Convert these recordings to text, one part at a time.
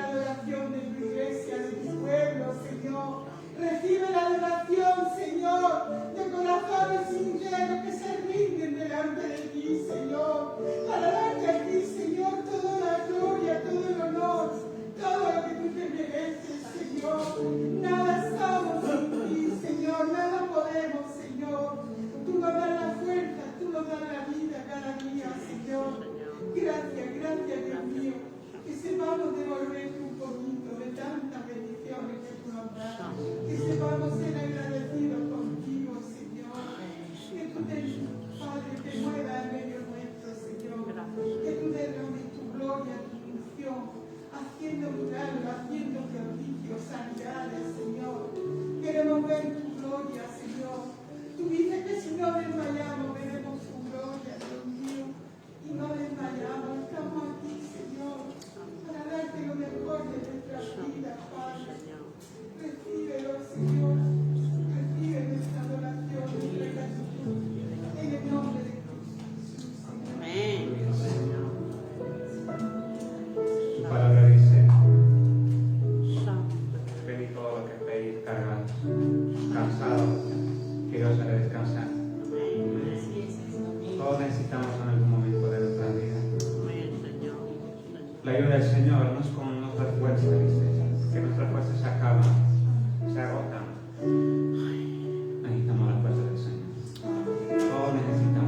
la adoración de tu iglesia, de tu pueblo, Señor. Recibe la adoración, Señor, de corazones sinceros que se rinden delante de ti, Señor. Para darte a ti, Señor, toda la gloria, todo el honor, todo lo que tú te mereces, Señor. Nada somos sin ti, Señor, nada podemos, Señor. Tú nos das la fuerza, tú nos das la vida cada día, Señor. Gracias, gracias, Dios mío. Que sepamos devolverte un poquito de tantas bendiciones que tú nos das. Que sepamos ser agradecidos contigo, Señor. Que tú Padre, te muevas en medio nuestro, Señor. Que tú derrames tu gloria, tu unción, haciendo milagros, haciendo prodigios, sanidades, Señor. Queremos ver tu gloria, Señor. Tú dices que si no desmayamos, veremos tu gloria, Dios mío. Y no desmayamos, estamos aquí, Señor, para darte lo mejor de nuestras vidas, Padre. Recíbelo, Señor. Recibe nuestra adoración, nuestra gratitud. En el nombre de Jesús, Señor. Amén. Su palabra dice: pedid todo lo que pedís, cargados, cansados, que Dios hará descansar. Todos necesitamos en algún momento de nuestra vida la ayuda del Señor. No es con nuestras fuerzas, dice, que nuestras fuerzas se acaban, se agotan. Necesitamos la fuerza del Señor. Todos necesitamos.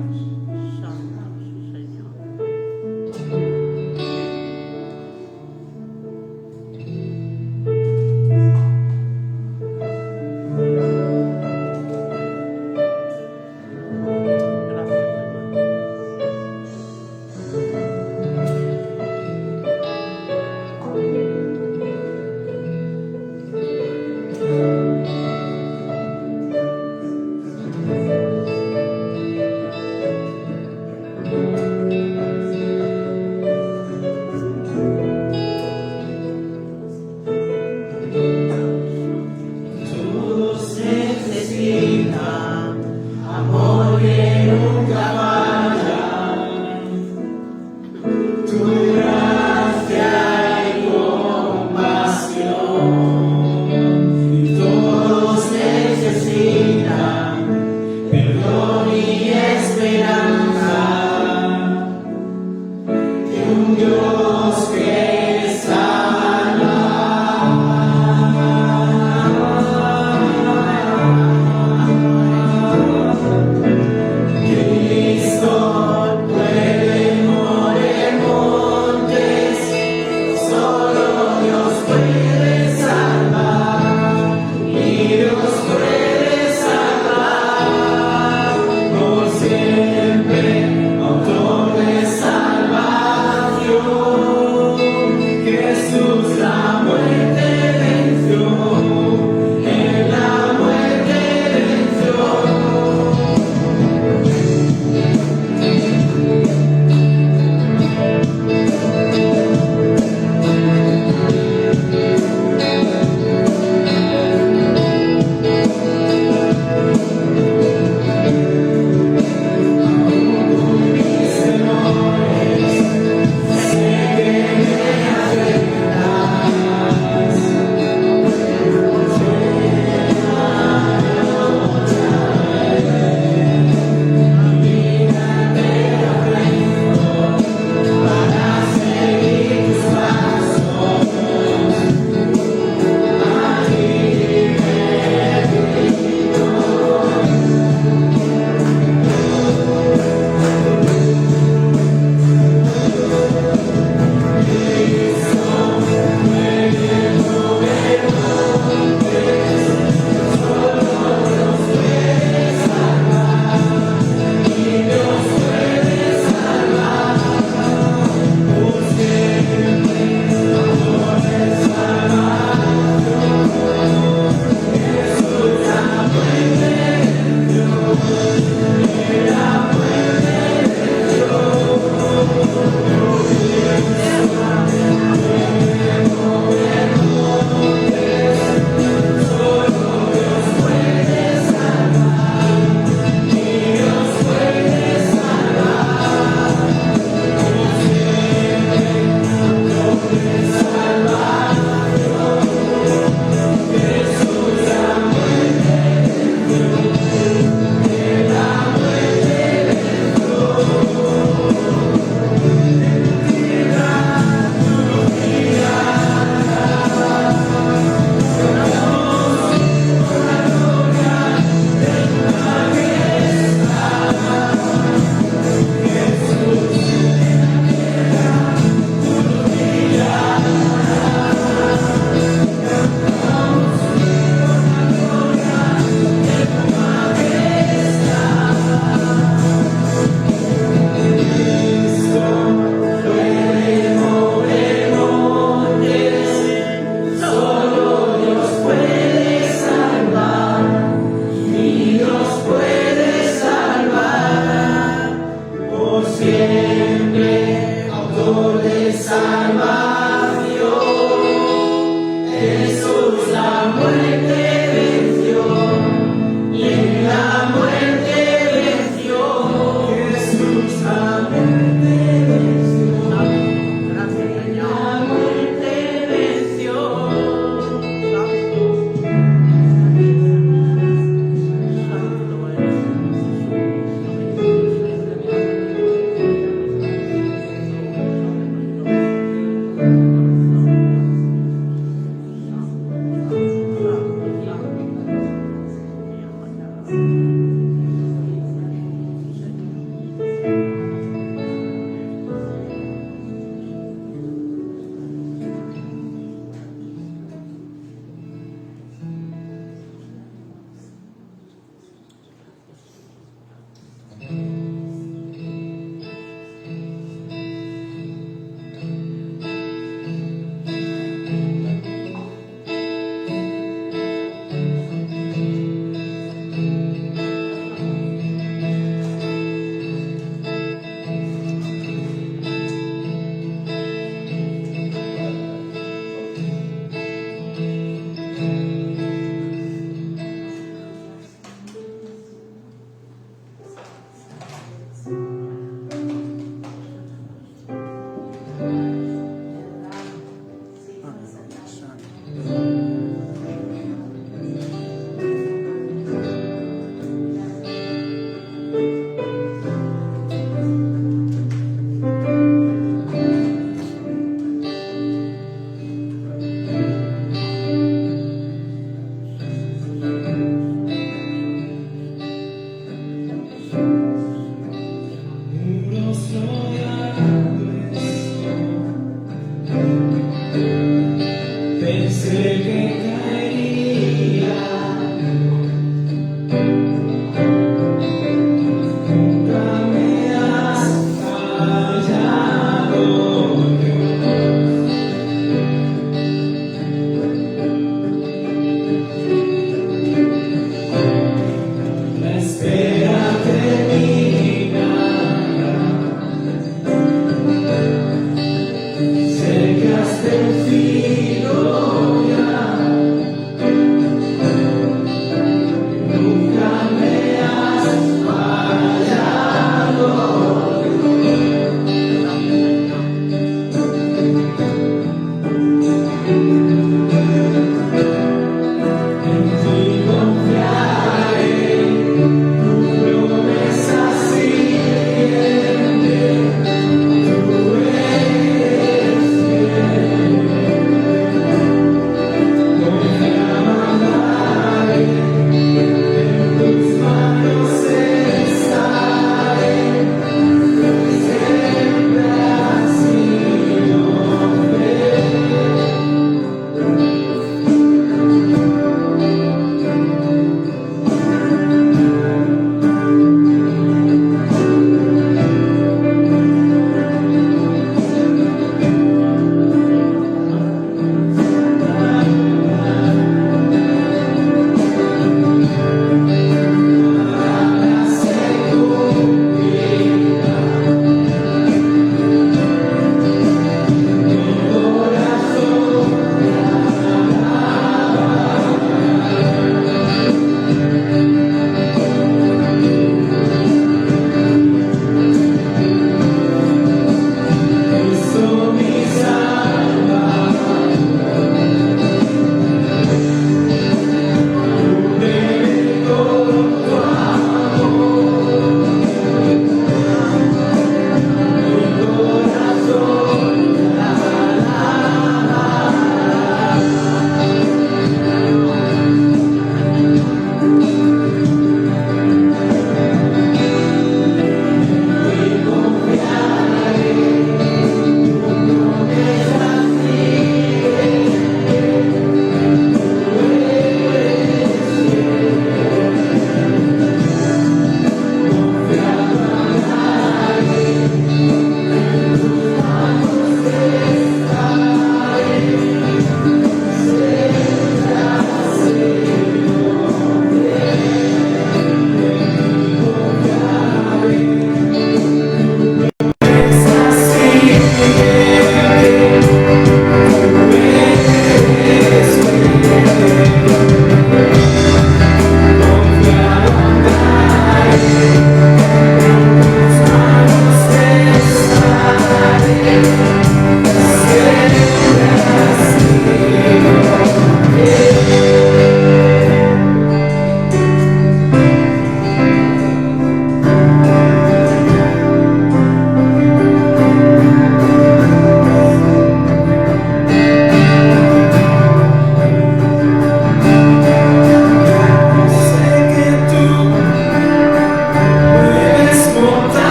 Siempre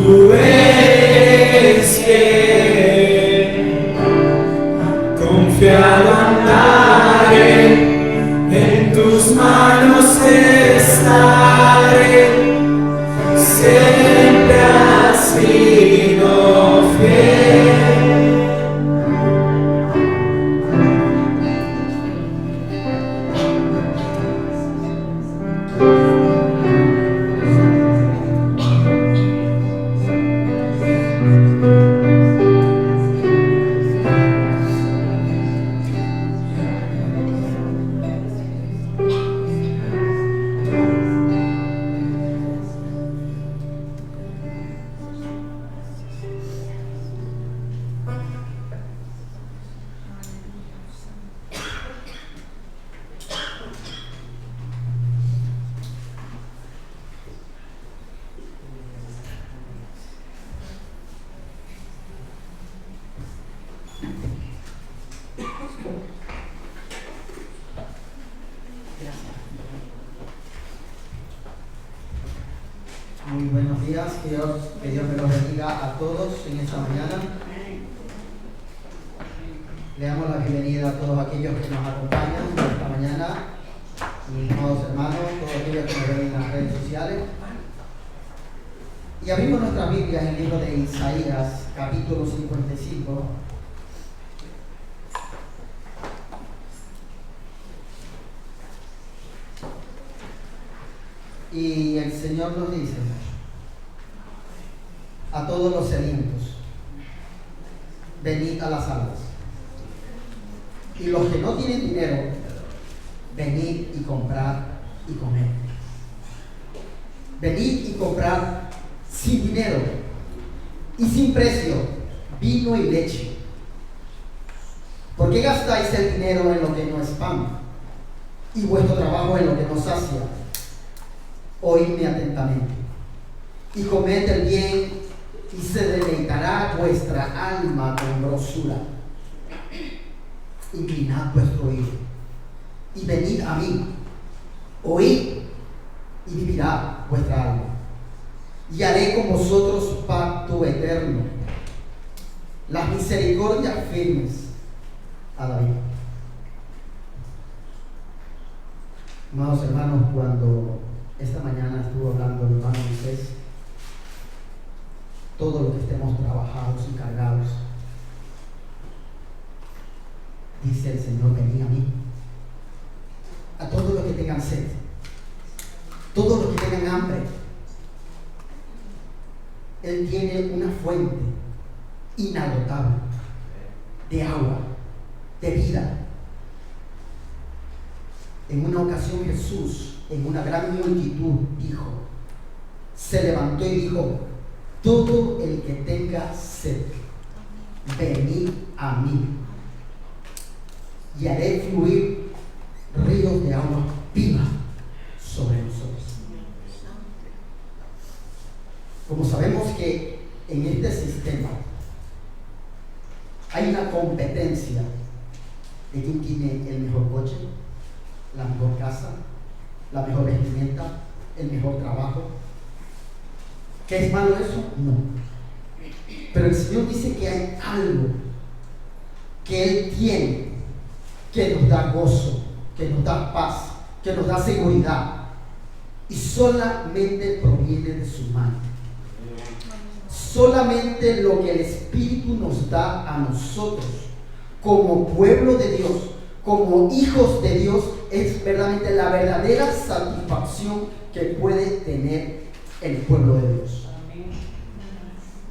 Tú eres quien confiado andaré, en tus manos estaré, siempre has sido fiel. Muy buenos días, que Dios me los bendiga a todos en esta mañana. Le damos la bienvenida a todos aquellos que nos acompañan esta mañana, mis amados hermanos, todos aquellos que nos ven en las redes sociales. Y abrimos nuestra Biblia en el libro de Isaías, capítulo 55. Y el Señor nos dice a todos los sedientos: venid a las aguas. Y los que no tienen dinero, venid y comprad y comed. Venid y comprad sin dinero y sin precio vino y leche. ¿Por qué gastáis el dinero en lo que no es pan y vuestro trabajo en lo que no sacia? Oídme atentamente y comed el bien, y se deleitará vuestra alma con grosura. Inclinad vuestro oído y venid a mí, oíd y vivirá vuestra alma, y haré con vosotros pacto eterno, las misericordias firmes a David. Amados hermanos, cuando esta mañana estuvo hablando el hermano Moisés, todo lo que estemos trabajados y cargados, dice el Señor: venid a mí. A todos los que tengan sed, todos los que tengan hambre, Él tiene una fuente inagotable de agua, de vida. En una ocasión Jesús, en una gran multitud, se levantó y dijo: todo el que tenga sed, venid a mí, y haré fluir ríos de agua viva sobre nosotros. Como sabemos que en este sistema hay una competencia de quién tiene el mejor coche, la mejor casa, la mejor vestimenta, el mejor trabajo. ¿Qué es malo eso? No. Pero el Señor dice que hay algo que Él tiene, que nos da gozo, que nos da paz, que nos da seguridad, y solamente proviene de su mano. Solamente lo que el Espíritu nos da a nosotros como pueblo de Dios, como hijos de Dios, es verdaderamente la verdadera satisfacción que puede tener el pueblo de Dios.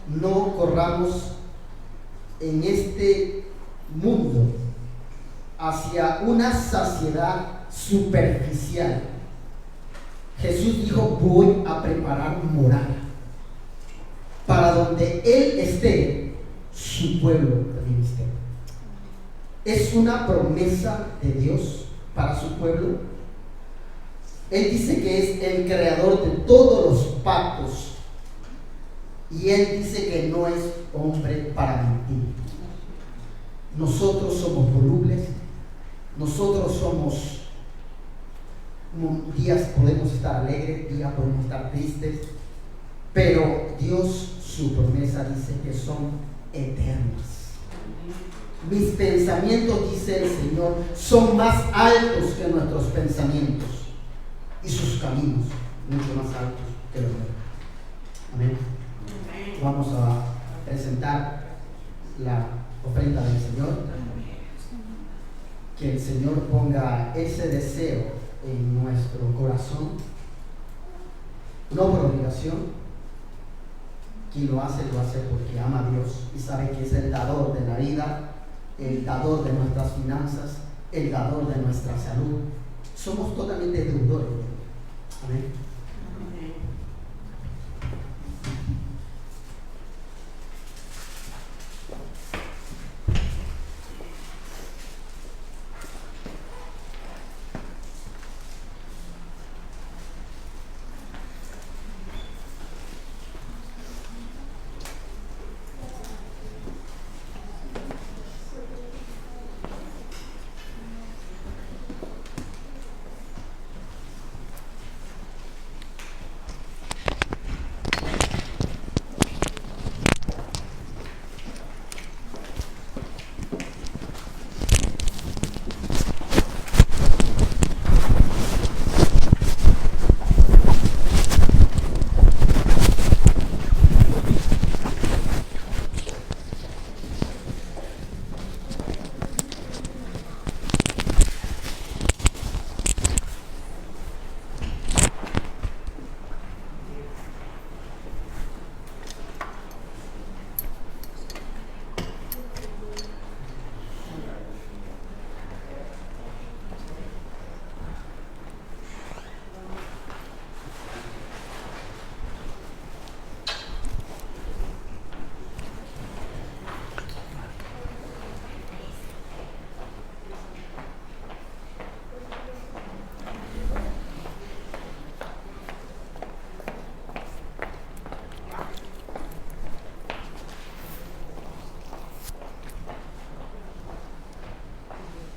No corramos en este mundo hacia una saciedad superficial. Jesús dijo: voy a preparar morada para donde Él esté, su pueblo también esté. Es una promesa de Dios para su pueblo. Él dice que es el creador de todos los pactos, y Él dice que no es hombre para mentir. Nosotros somos volubles, nosotros somos, días podemos estar alegres, días podemos estar tristes, pero Dios su promesa dice que son eternas. Mis pensamientos, dice el Señor, son más altos que nuestros pensamientos y sus caminos mucho más altos que los nuestros. Amén. Vamos a presentar la ofrenda del Señor. Que el Señor ponga ese deseo en nuestro corazón, no por obligación. Quien lo hace porque ama a Dios y sabe que es el dador de la vida, el dador de nuestras finanzas, el dador de nuestra salud. Somos totalmente deudores. Amén.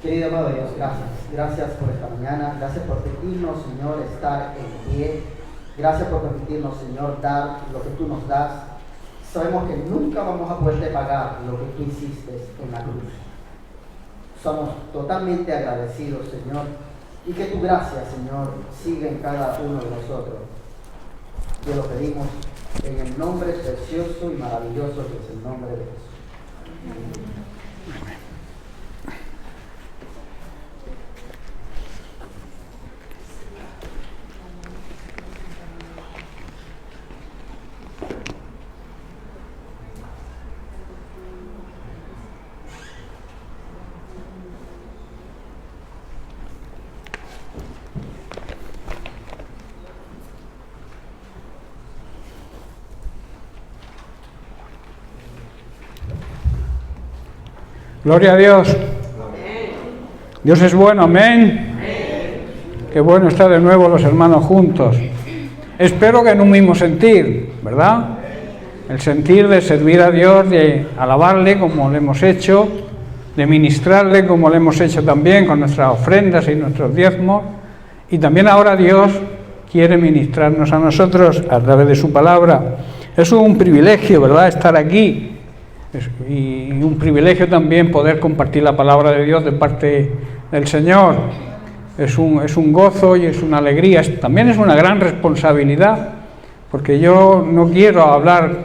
Querido amado Dios, gracias. Gracias por esta mañana. Gracias por permitirnos, Señor, estar en pie. Gracias por permitirnos, Señor, dar lo que tú nos das. Sabemos que nunca vamos a poder pagar lo que tú hiciste en la cruz. Somos totalmente agradecidos, Señor, y que tu gracia, Señor, siga en cada uno de nosotros. Te lo pedimos en el nombre precioso y maravilloso que es el nombre de Jesús. Gloria a Dios. Dios es bueno, amén. Qué bueno estar de nuevo los hermanos juntos. Espero que en un mismo sentir, ¿verdad? El sentir de servir a Dios, de alabarle como lo hemos hecho, de ministrarle como lo hemos hecho también con nuestras ofrendas y nuestros diezmos. Y también ahora Dios quiere ministrarnos a nosotros a través de su palabra. Es un privilegio, ¿verdad?, estar aquí. Y un privilegio también poder compartir la palabra de Dios de parte del Señor. Es un gozo y es una alegría. También es una gran responsabilidad, porque yo no quiero hablar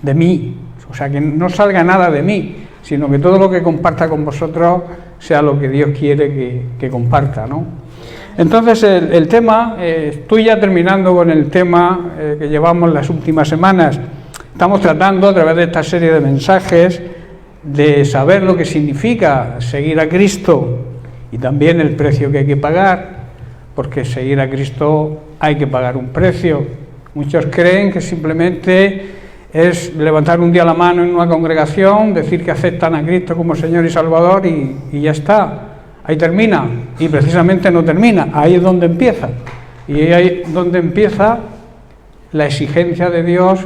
de mí, o sea, que no salga nada de mí, sino que todo lo que comparta con vosotros sea lo que Dios quiere que comparta, ¿no? Entonces el tema, estoy ya terminando con el tema que llevamos las últimas semanas. Estamos tratando a través de esta serie de mensajes de saber lo que significa seguir a Cristo y también el precio que hay que pagar, porque seguir a Cristo hay que pagar un precio. Muchos creen que simplemente es levantar un día la mano en una congregación, decir que aceptan a Cristo como Señor y Salvador y ya está, ahí termina. Y precisamente no termina, ahí es donde empieza. Y ahí es donde empieza la exigencia de Dios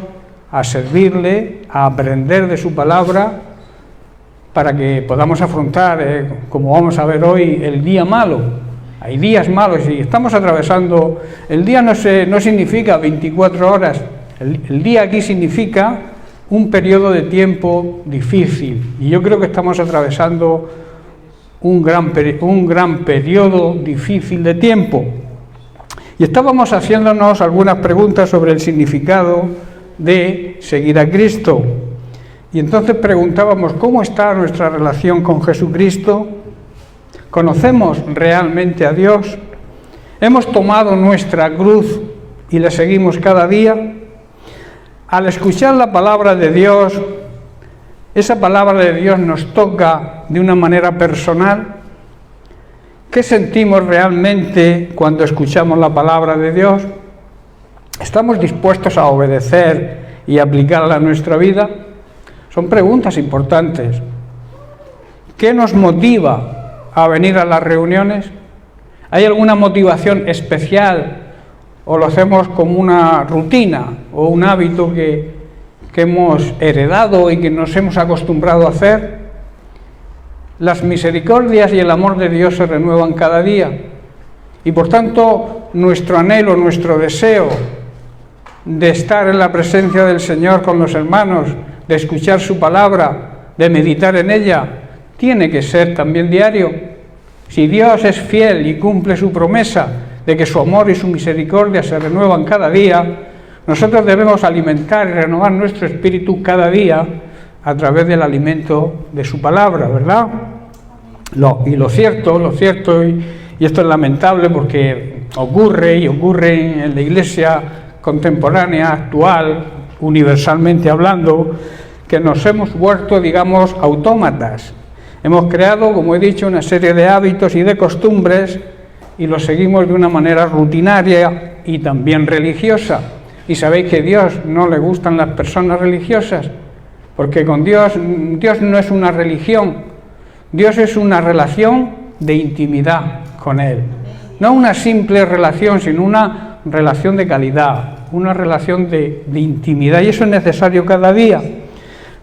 a servirle, a aprender de su palabra, para que podamos afrontar, como vamos a ver hoy, el día malo. Hay días malos y estamos atravesando. El día no significa 24 horas, El día aquí significa un periodo de tiempo difícil, y yo creo que estamos atravesando un gran periodo difícil de tiempo. Y estábamos haciéndonos algunas preguntas sobre el significado de seguir a Cristo. Y entonces preguntábamos, ¿cómo está nuestra relación con Jesucristo? ¿Conocemos realmente a Dios? ¿Hemos tomado nuestra cruz y le seguimos cada día? Al escuchar la palabra de Dios, esa palabra de Dios nos toca de una manera personal. ¿Qué sentimos realmente cuando escuchamos la palabra de Dios? ¿Estamos dispuestos a obedecer y aplicarla a nuestra vida? Son preguntas importantes. ¿Qué nos motiva a venir a las reuniones? ¿Hay alguna motivación especial o lo hacemos como una rutina o un hábito que hemos heredado y que nos hemos acostumbrado a hacer? Las misericordias y el amor de Dios se renuevan cada día y por tanto nuestro anhelo, nuestro deseo de estar en la presencia del Señor con los hermanos, de escuchar su palabra, de meditar en ella, tiene que ser también diario. Si Dios es fiel y cumple su promesa de que su amor y su misericordia se renuevan cada día, nosotros debemos alimentar y renovar nuestro espíritu cada día a través del alimento de su palabra, ¿verdad? Lo cierto, y esto es lamentable porque ocurre en la iglesia contemporánea, actual, universalmente hablando, que nos hemos vuelto, digamos, autómatas. Hemos creado, como he dicho, una serie de hábitos y de costumbres y los seguimos de una manera rutinaria y también religiosa. Y sabéis que a Dios no le gustan las personas religiosas, porque con Dios no es una religión, Dios es una relación de intimidad con Él. No una simple relación, sino una relación de calidad, una relación de intimidad, y eso es necesario cada día.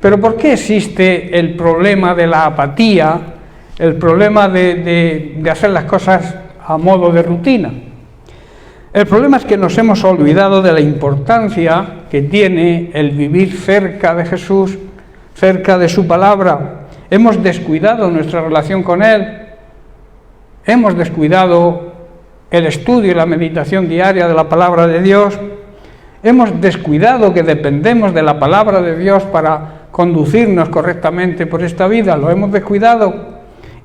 Pero ¿por qué existe el problema de la apatía, el problema de hacer las cosas a modo de rutina? El problema es que nos hemos olvidado de la importancia que tiene el vivir cerca de Jesús, cerca de su palabra. Hemos descuidado nuestra relación con Él, hemos descuidado el estudio y la meditación diaria de la palabra de Dios, hemos descuidado que dependemos de la palabra de Dios para conducirnos correctamente por esta vida, lo hemos descuidado.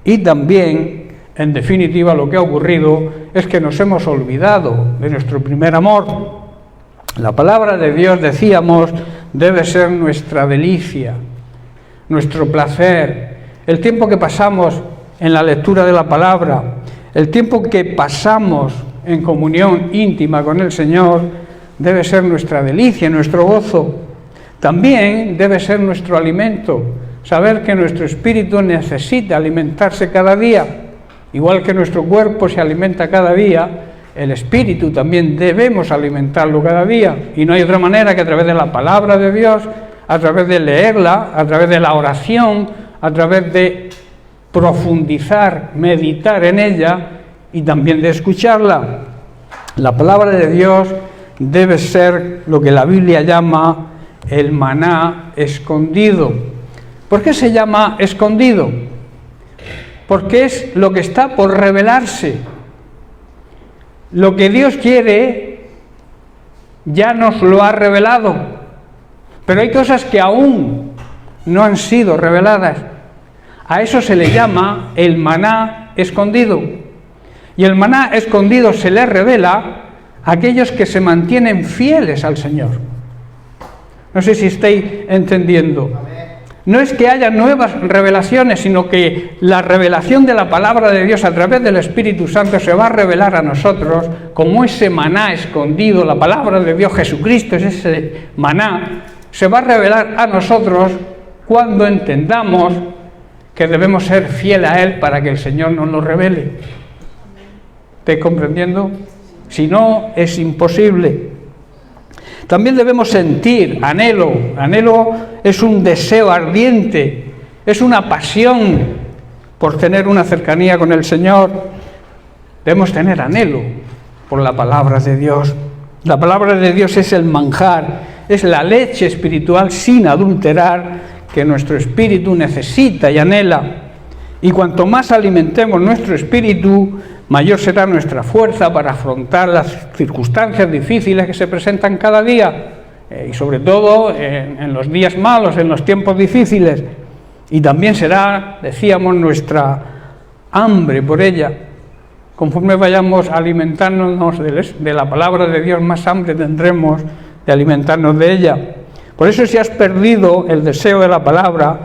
Y también, en definitiva, lo que ha ocurrido es que nos hemos olvidado de nuestro primer amor. La palabra de Dios, decíamos, debe ser nuestra delicia, nuestro placer. El tiempo que pasamos en la lectura de la palabra, el tiempo que pasamos en comunión íntima con el Señor, debe ser nuestra delicia, nuestro gozo. También debe ser nuestro alimento, saber que nuestro espíritu necesita alimentarse cada día. Igual que nuestro cuerpo se alimenta cada día, el espíritu también debemos alimentarlo cada día. Y no hay otra manera que a través de la palabra de Dios, a través de leerla, a través de la oración, a través de profundizar, meditar en ella y también de escucharla. La palabra de Dios debe ser lo que la Biblia llama el maná escondido. ¿Por qué se llama escondido? Porque es lo que está por revelarse. Lo que Dios quiere ya nos lo ha revelado, pero hay cosas que aún no han sido reveladas. A eso se le llama el maná escondido. Y el maná escondido se le revela a aquellos que se mantienen fieles al Señor. No sé si estáis entendiendo. No es que haya nuevas revelaciones, sino que la revelación de la palabra de Dios a través del Espíritu Santo se va a revelar a nosotros como ese maná escondido. La palabra de Dios, Jesucristo, es ese maná. Se va a revelar a nosotros cuando entendamos que debemos ser fieles a Él para que el Señor nos lo revele. ¿Estáis comprendiendo? Si no, es imposible. También debemos sentir anhelo. Anhelo es un deseo ardiente, es una pasión por tener una cercanía con el Señor. Debemos tener anhelo por la palabra de Dios. La palabra de Dios es el manjar, es la leche espiritual sin adulterar que nuestro espíritu necesita y anhela. Y cuanto más alimentemos nuestro espíritu, mayor será nuestra fuerza para afrontar las circunstancias difíciles que se presentan cada día, y sobre todo en los días malos, en los tiempos difíciles. Y también será, decíamos, nuestra hambre por ella. Conforme vayamos alimentándonos de la palabra de Dios, más hambre tendremos de alimentarnos de ella. Por eso, si has perdido el deseo de la palabra,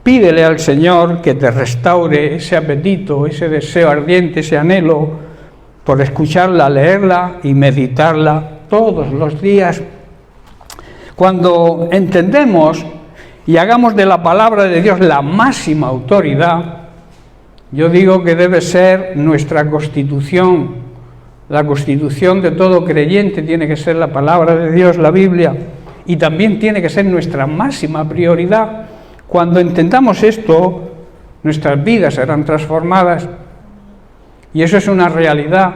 pídele al Señor que te restaure ese apetito, ese deseo ardiente, ese anhelo por escucharla, leerla y meditarla todos los días. Cuando entendemos y hagamos de la palabra de Dios la máxima autoridad, yo digo que debe ser nuestra constitución. La constitución de todo creyente tiene que ser la palabra de Dios, la Biblia, y también tiene que ser nuestra máxima prioridad. Cuando entendamos esto, nuestras vidas serán transformadas, y eso es una realidad.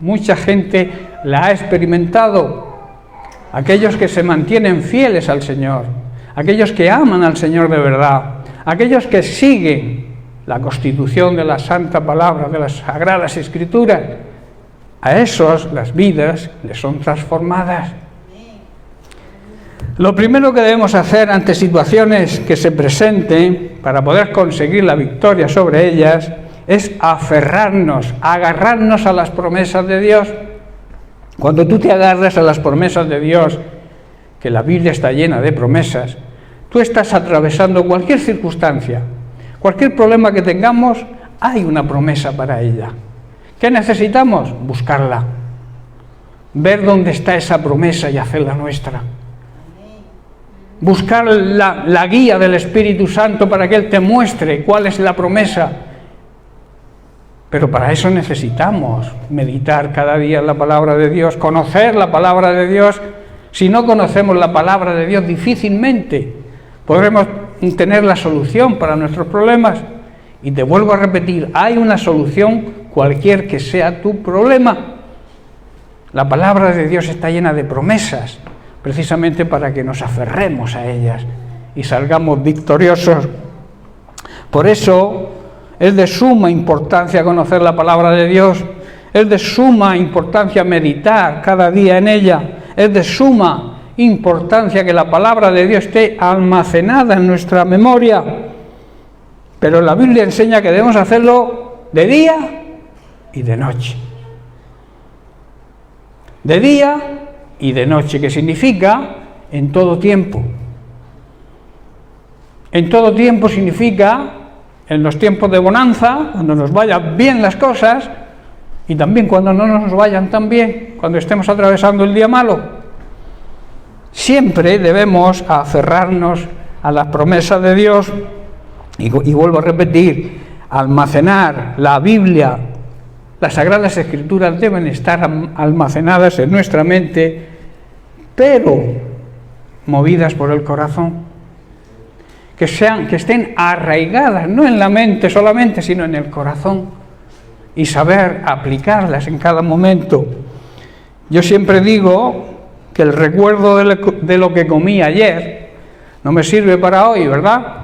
Mucha gente la ha experimentado. Aquellos que se mantienen fieles al Señor, aquellos que aman al Señor de verdad, aquellos que siguen la constitución de la santa palabra, de las sagradas escrituras, a esos las vidas les son transformadas. Lo primero que debemos hacer ante situaciones que se presenten para poder conseguir la victoria sobre ellas es aferrarnos, agarrarnos a las promesas de Dios. Cuando tú te agarras a las promesas de Dios, que la Biblia está llena de promesas, tú estás atravesando cualquier circunstancia, cualquier problema que tengamos, hay una promesa para ella. ¿Qué necesitamos? Buscarla, ver dónde está esa promesa y hacerla nuestra. Buscar la guía del Espíritu Santo para que Él te muestre cuál es la promesa. Pero para eso necesitamos meditar cada día en la palabra de Dios, conocer la palabra de Dios. Si no conocemos la palabra de Dios, difícilmente podremos tener la solución para nuestros problemas. Y te vuelvo a repetir, hay una solución cualquier que sea tu problema. La palabra de Dios está llena de promesas, precisamente para que nos aferremos a ellas y salgamos victoriosos. Por eso es de suma importancia conocer la palabra de Dios, es de suma importancia meditar cada día en ella, es de suma importancia que la palabra de Dios esté almacenada en nuestra memoria. Pero la Biblia enseña que debemos hacerlo de día y de noche. De día y de noche, que significa en todo tiempo. En todo tiempo significa en los tiempos de bonanza, cuando nos vayan bien las cosas, y también cuando no nos vayan tan bien, cuando estemos atravesando el día malo. Siempre debemos aferrarnos a las promesas de Dios, y vuelvo a repetir, almacenar la Biblia, las Sagradas Escrituras deben estar almacenadas en nuestra mente, pero movidas por el corazón. Que estén arraigadas, no en la mente solamente, sino en el corazón, y saber aplicarlas en cada momento. Yo siempre digo que el recuerdo de lo que comí ayer no me sirve para hoy, ¿verdad?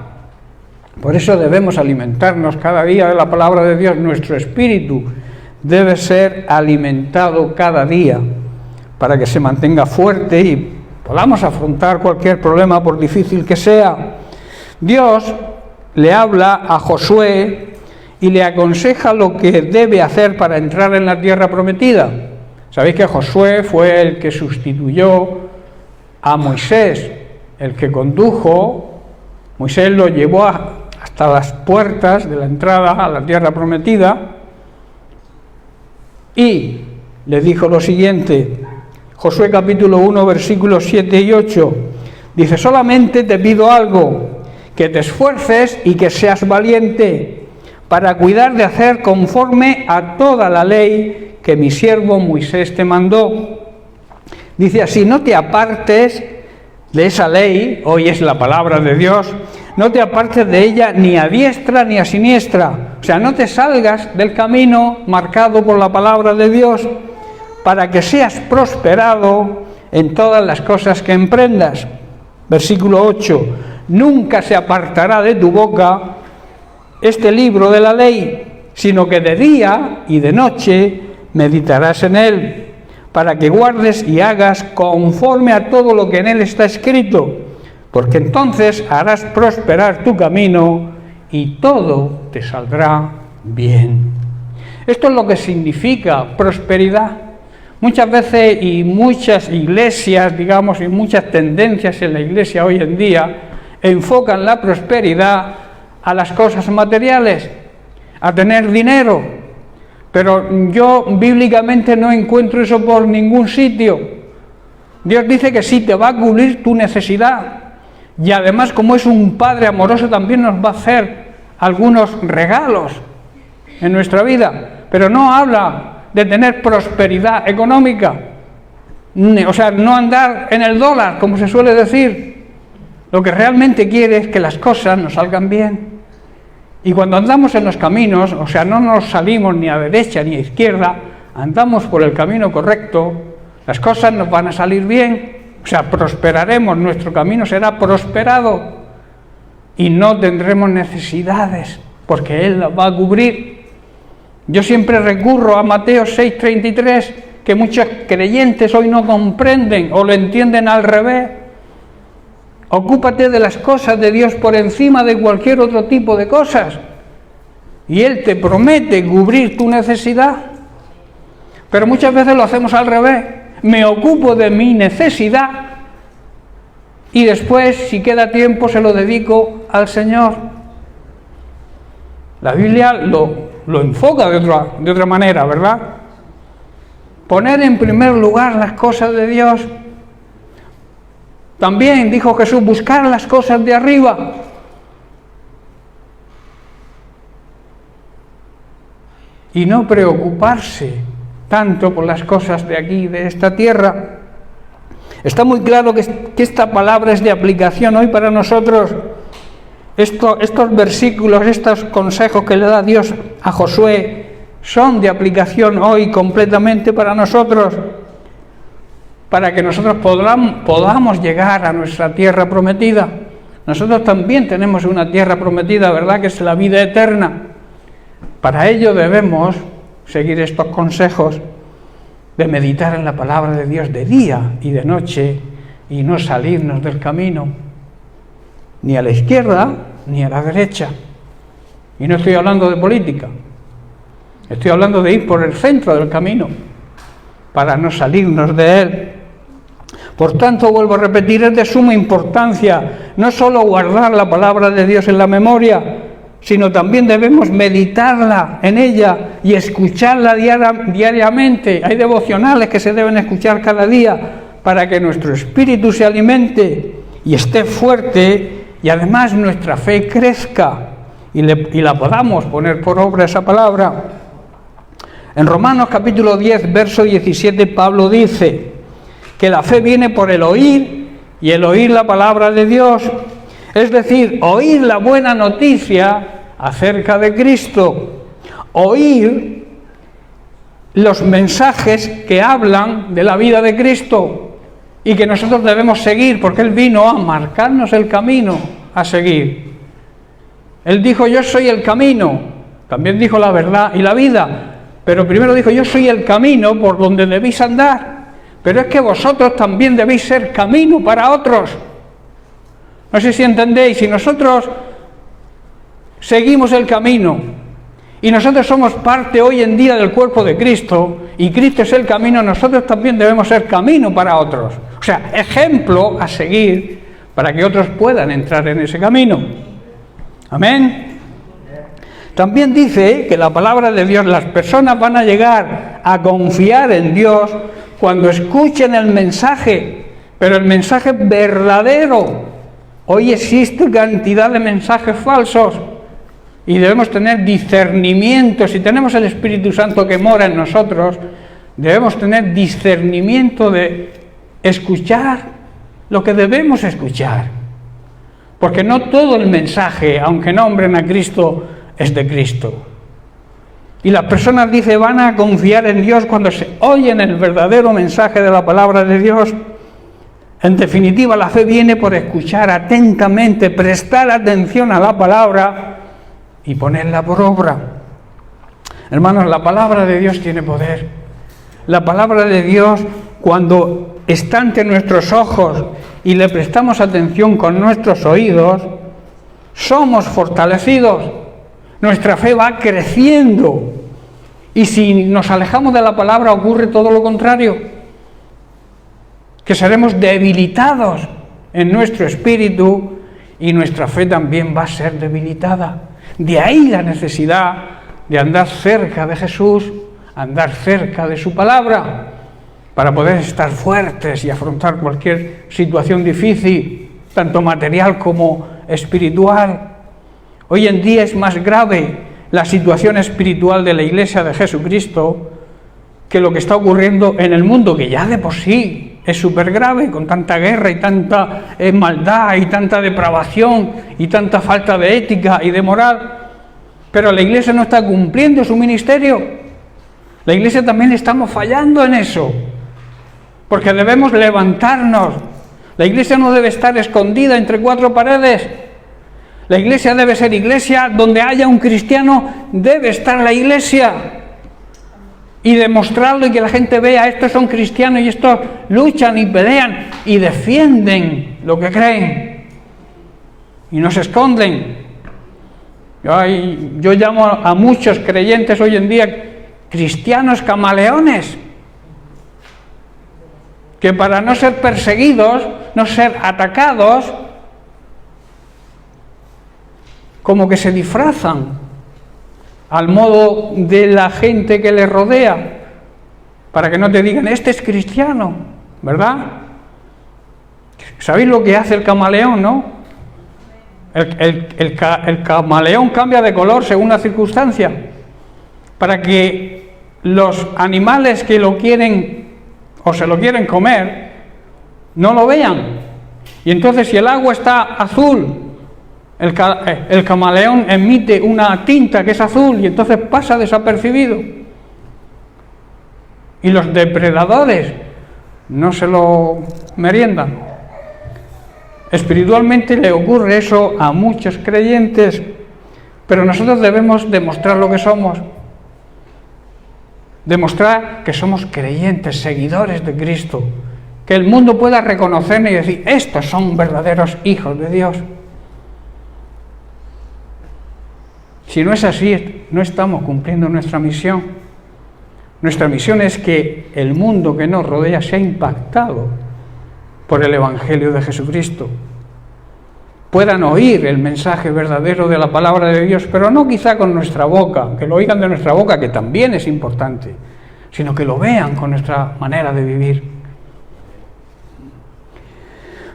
Por eso debemos alimentarnos cada día de la palabra de Dios. Nuestro espíritu debe ser alimentado cada día para que se mantenga fuerte y podamos afrontar cualquier problema, por difícil que sea. Dios le habla a Josué y le aconseja lo que debe hacer para entrar en la tierra prometida. Sabéis que Josué fue el que sustituyó a Moisés, el que condujo. Moisés lo llevó hasta las puertas de la entrada a la tierra prometida y le dijo lo siguiente, Josué capítulo 1, versículos 7 y 8, dice: solamente te pido algo, que te esfuerces y que seas valiente para cuidar de hacer conforme a toda la ley que mi siervo Moisés te mandó. Dice así: no te apartes de esa ley, hoy es la palabra de Dios, no te apartes de ella ni a diestra ni a siniestra. O sea, no te salgas del camino marcado por la palabra de Dios, para que seas prosperado en todas las cosas que emprendas. Versículo 8. Nunca se apartará de tu boca este libro de la ley, sino que de día y de noche meditarás en él, para que guardes y hagas conforme a todo lo que en él está escrito, porque entonces harás prosperar tu camino y todo te saldrá bien. Esto es lo que significa prosperidad. Muchas veces y muchas iglesias, digamos, y muchas tendencias en la iglesia hoy en día enfocan la prosperidad a las cosas materiales, a tener dinero, pero yo bíblicamente no encuentro eso por ningún sitio. Dios dice que sí te va a cubrir tu necesidad, y además, como es un Padre amoroso, también nos va a hacer algunos regalos en nuestra vida, pero no habla de tener prosperidad económica, o sea, no andar en el dólar, como se suele decir. Lo que realmente quiere es que las cosas nos salgan bien. Y cuando andamos en los caminos, o sea, no nos salimos ni a derecha ni a izquierda, andamos por el camino correcto, las cosas nos van a salir bien, o sea, prosperaremos, nuestro camino será prosperado y no tendremos necesidades, porque Él las va a cubrir. Yo siempre recurro a Mateo 6:33, que muchos creyentes hoy no comprenden o lo entienden al revés. Ocúpate de las cosas de Dios por encima de cualquier otro tipo de cosas, y Él te promete cubrir tu necesidad. Pero muchas veces lo hacemos al revés. Me ocupo de mi necesidad y después, si queda tiempo, se lo dedico al Señor. La Biblia lo enfoca de otra manera, ¿verdad? Poner en primer lugar las cosas de Dios. También dijo Jesús, buscar las cosas de arriba. Y no preocuparse tanto por las cosas de aquí, de esta tierra. Está muy claro que esta palabra es de aplicación hoy para nosotros. Estos versículos, estos consejos que le da Dios a Josué, son de aplicación hoy completamente para nosotros, para que nosotros podamos llegar a nuestra tierra prometida. Nosotros también tenemos una tierra prometida, ¿verdad?, que es la vida eterna. Para ello debemos seguir estos consejos de meditar en la palabra de Dios de día y de noche y no salirnos del camino, ni a la izquierda ni a la derecha. Y no estoy hablando de política, estoy hablando de ir por el centro del camino para no salirnos de él. Por tanto, vuelvo a repetir, es de suma importancia no solo guardar la palabra de Dios en la memoria, sino también debemos meditarla en ella y escucharla diariamente. Hay devocionales que se deben escuchar cada día para que nuestro espíritu se alimente y esté fuerte, y además nuestra fe crezca y la podamos poner por obra esa palabra. En Romanos capítulo 10, verso 17, Pablo dice que la fe viene por el oír, y el oír la palabra de Dios, es decir, oír la buena noticia acerca de Cristo, oír los mensajes que hablan de la vida de Cristo y que nosotros debemos seguir, porque Él vino a marcarnos el camino a seguir. Él dijo, yo soy el camino, también dijo la verdad y la vida, pero primero dijo, yo soy el camino por donde debéis andar, pero es que vosotros también debéis ser camino para otros. No sé si entendéis, si nosotros seguimos el camino y nosotros somos parte hoy en día del cuerpo de Cristo y Cristo es el camino, nosotros también debemos ser camino para otros, o sea, ejemplo a seguir para que otros puedan entrar en ese camino. Amén. También dice que la palabra de Dios, las personas van a llegar a confiar en Dios cuando escuchen el mensaje, pero el mensaje verdadero. Hoy existe cantidad de mensajes falsos y debemos tener discernimiento. Si tenemos el Espíritu Santo que mora en nosotros, debemos tener discernimiento de escuchar lo que debemos escuchar. Porque no todo el mensaje, aunque nombren a Cristo, es de Cristo. Y las personas, dice, van a confiar en Dios cuando se oyen el verdadero mensaje de la palabra de Dios. En definitiva, la fe viene por escuchar atentamente, prestar atención a la palabra y ponerla por obra. Hermanos, la palabra de Dios tiene poder. La palabra de Dios, cuando está ante nuestros ojos y le prestamos atención con nuestros oídos, somos fortalecidos. Nuestra fe va creciendo. Y si nos alejamos de la palabra, ocurre todo lo contrario, que seremos debilitados en nuestro espíritu y nuestra fe también va a ser debilitada. De ahí la necesidad de andar cerca de Jesús, andar cerca de su palabra, para poder estar fuertes y afrontar cualquier situación difícil, tanto material como espiritual. Hoy en día es más grave la situación espiritual de la Iglesia de Jesucristo que lo que está ocurriendo en el mundo, que ya de por sí es súper grave, con tanta guerra y tanta maldad y tanta depravación y tanta falta de ética y de moral. Pero la Iglesia no está cumpliendo su ministerio. La Iglesia también estamos fallando en eso, porque debemos levantarnos. La Iglesia no debe estar escondida entre cuatro paredes. La Iglesia debe ser iglesia. Donde haya un cristiano debe estar la Iglesia y demostrarlo y que la gente vea: estos son cristianos y estos luchan y pelean y defienden lo que creen y no se esconden. Yo llamo a muchos creyentes hoy en día cristianos camaleones, que para no ser perseguidos, no ser atacados, como que se disfrazan al modo de la gente que les rodea, para que no te digan: este es cristiano, ¿verdad? ¿Sabéis lo que hace el camaleón, no? El camaleón cambia de color según la circunstancia, para que los animales que lo quieren o se lo quieren comer no lo vean. Y entonces, si el agua está azul, el camaleón emite una tinta que es azul y entonces pasa desapercibido. Y los depredadores no se lo meriendan. Espiritualmente le ocurre eso a muchos creyentes, pero nosotros debemos demostrar lo que somos. Demostrar que somos creyentes, seguidores de Cristo, que el mundo pueda reconocernos y decir: estos son verdaderos hijos de Dios. Si no es así, no estamos cumpliendo nuestra misión. Nuestra misión es que el mundo que nos rodea sea impactado por el Evangelio de Jesucristo. Puedan oír el mensaje verdadero de la palabra de Dios, pero no quizá con nuestra boca, que lo oigan de nuestra boca, que también es importante, sino que lo vean con nuestra manera de vivir.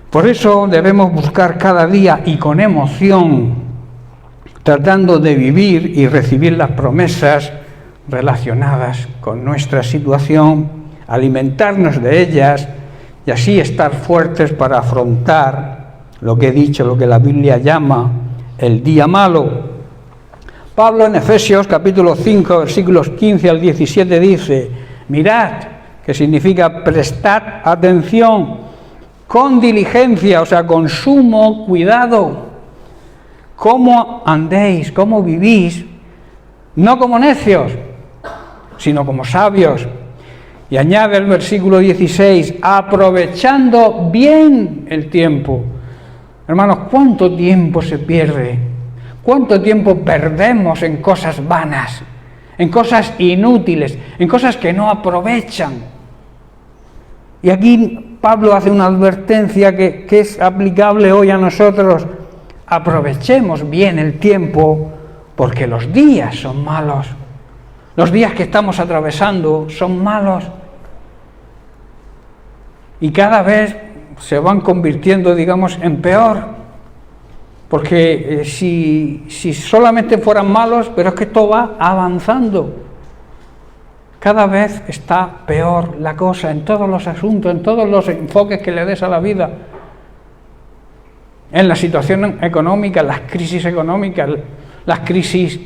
Por eso debemos buscar cada día y con emoción, tratando de vivir y recibir las promesas relacionadas con nuestra situación, alimentarnos de ellas y así estar fuertes para afrontar lo que he dicho, lo que la Biblia llama el día malo. Pablo en Efesios capítulo 5, versículos 15 al 17 dice: mirad, que significa prestad atención, con diligencia, o sea, con sumo cuidado, cómo andéis, cómo vivís, no como necios, sino como sabios. Y añade el versículo 16, aprovechando bien el tiempo. Hermanos, ¿cuánto tiempo se pierde? ¿Cuánto tiempo perdemos en cosas vanas, en cosas inútiles, en cosas que no aprovechan? Y aquí Pablo hace una advertencia que es aplicable hoy a nosotros. Aprovechemos bien el tiempo, porque los días son malos. Los días que estamos atravesando son malos. Y cada vez se van convirtiendo, digamos, en peor. Porque si solamente fueran malos, pero es que esto va avanzando. Cada vez está peor la cosa en todos los asuntos, en todos los enfoques que le des a la vida. En la situación económica, las crisis económicas, las crisis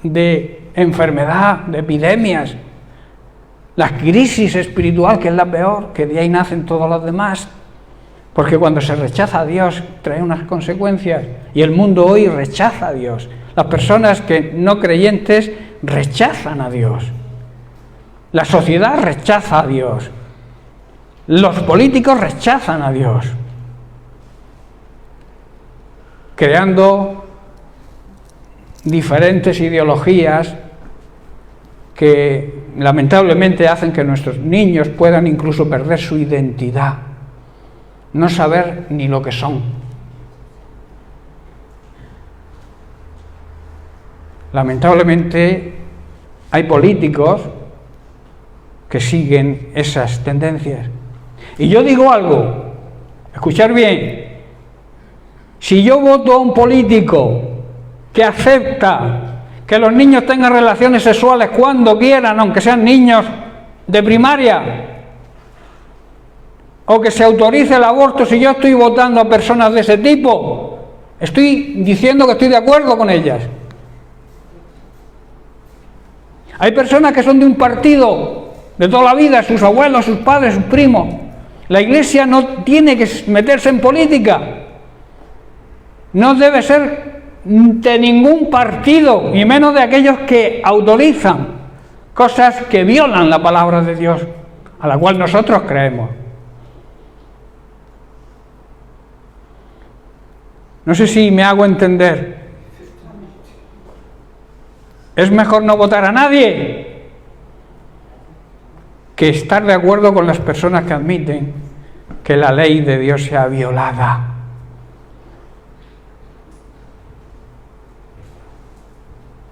de enfermedad, de epidemias, la crisis espiritual, que es la peor, que de ahí nacen todos los demás. Porque cuando se rechaza a Dios trae unas consecuencias, y el mundo hoy rechaza a Dios. Las personas que no creyentes rechazan a Dios. La sociedad rechaza a Dios. Los políticos rechazan a Dios, creando diferentes ideologías que lamentablemente hacen que nuestros niños puedan incluso perder su identidad, no saber ni lo que son. Lamentablemente hay políticos que siguen esas tendencias. Y yo digo algo, escuchar bien, si yo voto a un político que acepta que los niños tengan relaciones sexuales cuando quieran, aunque sean niños de primaria, o que se autorice el aborto, si yo estoy votando a personas de ese tipo, estoy diciendo que estoy de acuerdo con ellas. Hay personas que son de un partido de toda la vida, sus abuelos, sus padres, sus primos. La Iglesia no tiene que meterse en política, no debe ser de ningún partido, y menos de aquellos que autorizan cosas que violan la palabra de Dios, a la cual nosotros creemos. No sé si me hago entender. Es mejor no votar a nadie que estar de acuerdo con las personas que admiten que la ley de Dios sea violada.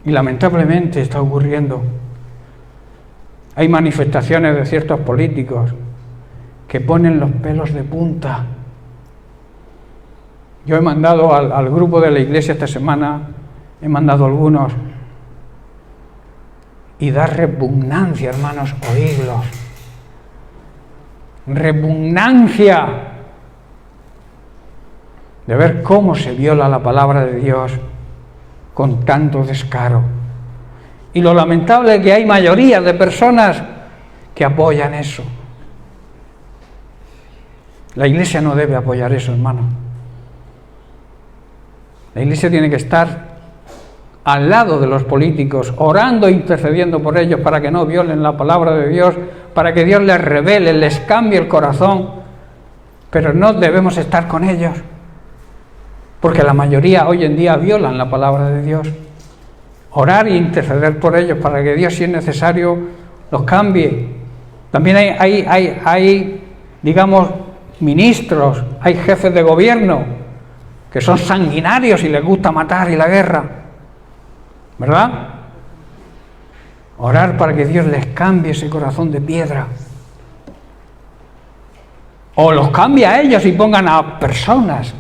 Y lamentablemente está ocurriendo. Hay manifestaciones de ciertos políticos que ponen los pelos de punta. Yo he mandado al grupo de la iglesia esta semana, he mandado algunos, y da repugnancia, hermanos, oírlos. Repugnancia de ver cómo se viola la palabra de Dios con tanto descaro. Y lo lamentable es que hay mayoría de personas que apoyan eso. La Iglesia no debe apoyar eso, hermano. La Iglesia tiene que estar al lado de los políticos, orando e intercediendo por ellos para que no violen la palabra de Dios, para que Dios les revele, les cambie el corazón, pero no debemos estar con ellos, porque la mayoría hoy en día violan la palabra de Dios. Orar e interceder por ellos para que Dios, si es necesario, los cambie. También hay digamos, ministros, hay jefes de gobierno que son sanguinarios y les gusta matar y la guerra, ¿verdad? Orar para que Dios les cambie ese corazón de piedra. O los cambie a ellos y pongan a personas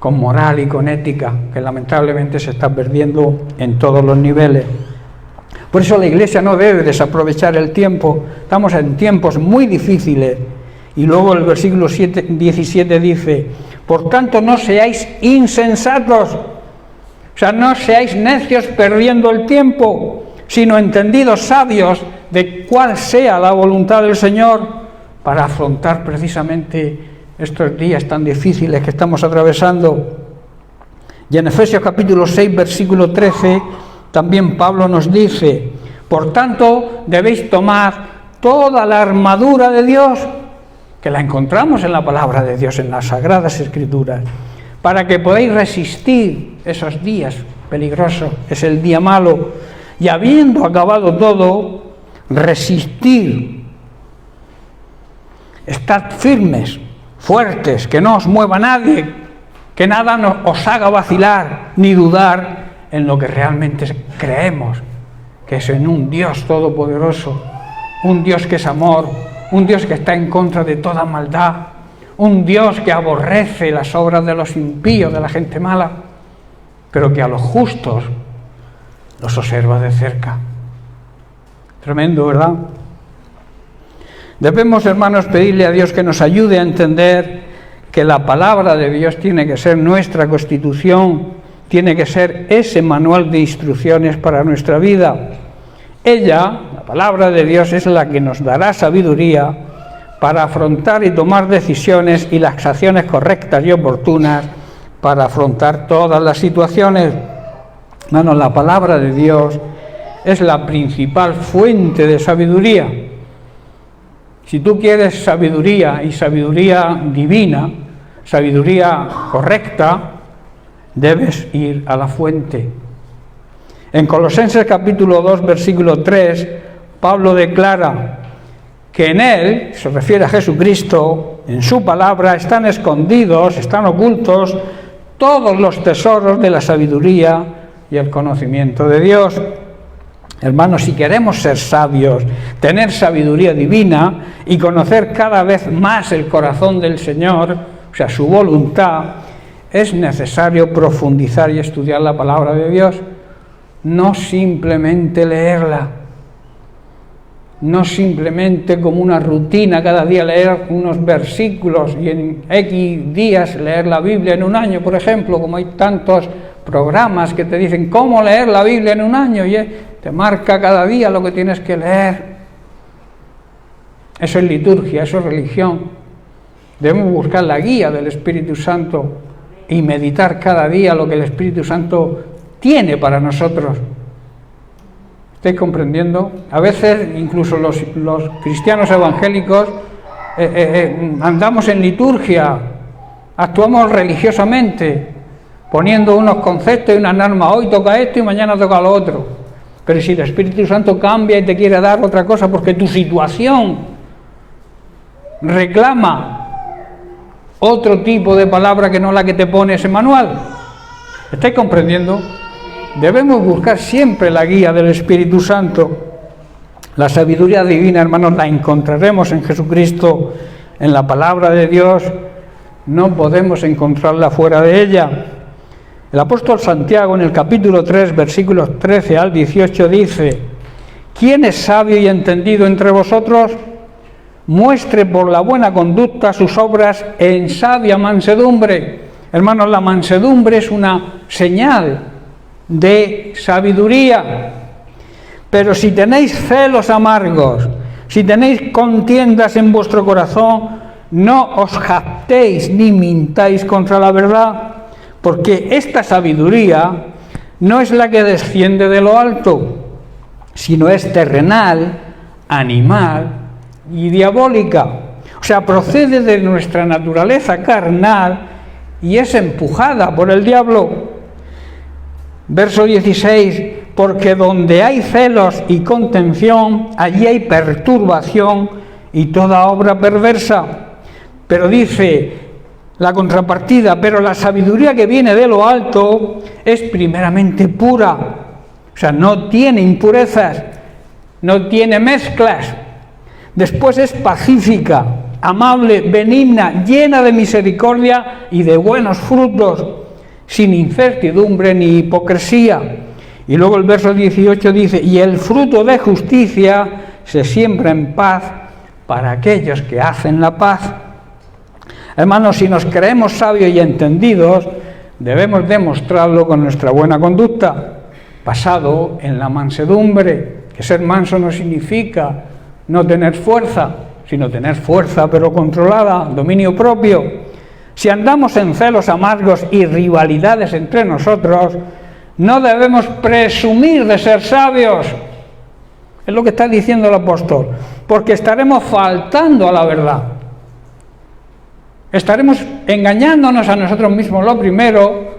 con moral y con ética, que lamentablemente se está perdiendo en todos los niveles. Por eso la Iglesia no debe desaprovechar el tiempo. Estamos en tiempos muy difíciles. Y luego el versículo 17 dice: por tanto no seáis insensatos, o sea, no seáis necios perdiendo el tiempo, sino entendidos, sabios de cuál sea la voluntad del Señor, para afrontar precisamente estos días tan difíciles que estamos atravesando. Y en Efesios capítulo 6, versículo 13, también Pablo nos dice: por tanto debéis tomar toda la armadura de Dios, que la encontramos en la palabra de Dios, en las Sagradas Escrituras, para que podáis resistir esos días peligrosos, es el día malo, y habiendo acabado todo, resistir. Estad firmes, fuertes, que no os mueva nadie, que nada os haga vacilar ni dudar en lo que realmente creemos, que es en un Dios todopoderoso, un Dios que es amor, un Dios que está en contra de toda maldad, un Dios que aborrece las obras de los impíos, de la gente mala, pero que a los justos los observa de cerca. Tremendo, ¿verdad? Debemos, hermanos, pedirle a Dios que nos ayude a entender que la palabra de Dios tiene que ser nuestra constitución, tiene que ser ese manual de instrucciones para nuestra vida. Ella, la palabra de Dios, es la que nos dará sabiduría para afrontar y tomar decisiones y las acciones correctas y oportunas para afrontar todas las situaciones. Hermanos, la palabra de Dios es la principal fuente de sabiduría. Si tú quieres sabiduría y sabiduría divina, sabiduría correcta, debes ir a la fuente. En Colosenses capítulo 2, versículo 3, Pablo declara que en Él, se refiere a Jesucristo, en su palabra están escondidos, están ocultos todos los tesoros de la sabiduría y el conocimiento de Dios. Hermanos, si queremos ser sabios, tener sabiduría divina y conocer cada vez más el corazón del Señor, o sea, su voluntad, es necesario profundizar y estudiar la palabra de Dios, no simplemente leerla, no simplemente como una rutina cada día leer unos versículos y en X días leer la Biblia en un año, por ejemplo, como hay tantos programas que te dicen cómo leer la Biblia en un año y te marca cada día lo que tienes que leer. Eso es liturgia, eso es religión. Debemos buscar la guía del Espíritu Santo y meditar cada día lo que el Espíritu Santo tiene para nosotros. ¿Estáis comprendiendo? A veces incluso los cristianos evangélicos andamos en liturgia, actuamos religiosamente, poniendo unos conceptos y unas normas. Hoy toca esto y mañana toca lo otro. Pero si el Espíritu Santo cambia y te quiere dar otra cosa porque tu situación reclama otro tipo de palabra que no la que te pone ese manual. ¿Estáis comprendiendo? Debemos buscar siempre la guía del Espíritu Santo. La sabiduría divina, hermanos, la encontraremos en Jesucristo, en la palabra de Dios. No podemos encontrarla fuera de ella. El apóstol Santiago, en el capítulo 3, versículos 13 al 18, dice: ¿Quién es sabio y entendido entre vosotros? Muestre por la buena conducta sus obras en sabia mansedumbre. Hermanos, la mansedumbre es una señal de sabiduría. Pero si tenéis celos amargos, si tenéis contiendas en vuestro corazón, no os jactéis ni mintáis contra la verdad, porque esta sabiduría no es la que desciende de lo alto, sino es terrenal, animal y diabólica. O sea, procede de nuestra naturaleza carnal y es empujada por el diablo. Verso 16: porque donde hay celos y contención, allí hay perturbación y toda obra perversa. Pero dice la contrapartida: pero la sabiduría que viene de lo alto es primeramente pura. O sea, no tiene impurezas, no tiene mezclas. Después es pacífica, amable, benigna, llena de misericordia y de buenos frutos, sin incertidumbre ni hipocresía. Y luego el verso 18 dice: y el fruto de justicia se siembra en paz para aquellos que hacen la paz. Hermanos, si nos creemos sabios y entendidos, debemos demostrarlo con nuestra buena conducta, basado en la mansedumbre. Que ser manso no significa no tener fuerza, sino tener fuerza pero controlada, dominio propio. Si andamos en celos amargos y rivalidades entre nosotros, no debemos presumir de ser sabios. Es lo que está diciendo el apóstol, porque estaremos faltando a la verdad. Estaremos engañándonos a nosotros mismos lo primero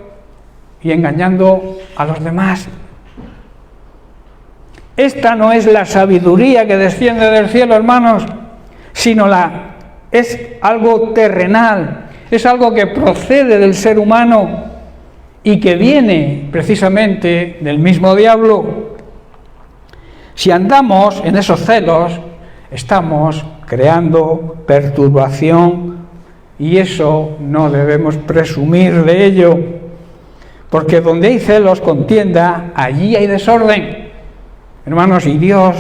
y engañando a los demás. Esta no es la sabiduría que desciende del cielo, hermanos, sino es algo terrenal, es algo que procede del ser humano y que viene precisamente del mismo diablo. Si andamos en esos celos, estamos creando perturbación y eso no debemos presumir de ello, porque donde hay celos, contienda, allí hay desorden. Hermanos, y Dios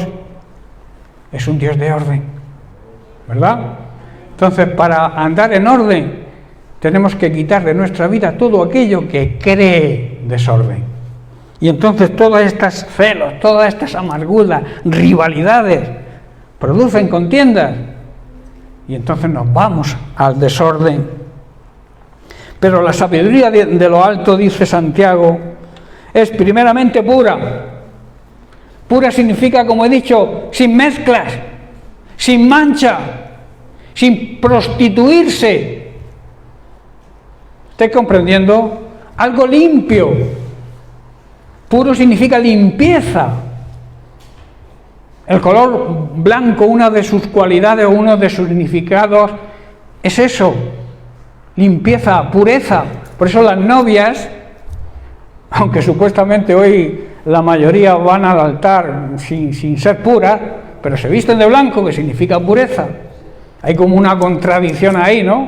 es un Dios de orden, ¿verdad? Entonces, para andar en orden, tenemos que quitar de nuestra vida todo aquello que cree desorden. Y entonces todas estas celos, todas estas amarguras, rivalidades, producen contiendas. y entonces nos vamos al desorden. Pero la sabiduría de lo alto, dice Santiago, es primeramente pura. Pura significa, como he dicho, sin mezclas, sin mancha, sin prostituirse. ¿Estáis comprendiendo? Algo limpio. Puro significa limpieza. El color blanco, una de sus cualidades, uno de sus significados, es eso, limpieza, pureza. Por eso las novias, aunque supuestamente hoy la mayoría van al altar sin ser puras, pero se visten de blanco, que significa pureza. Hay como una contradicción ahí, ¿no?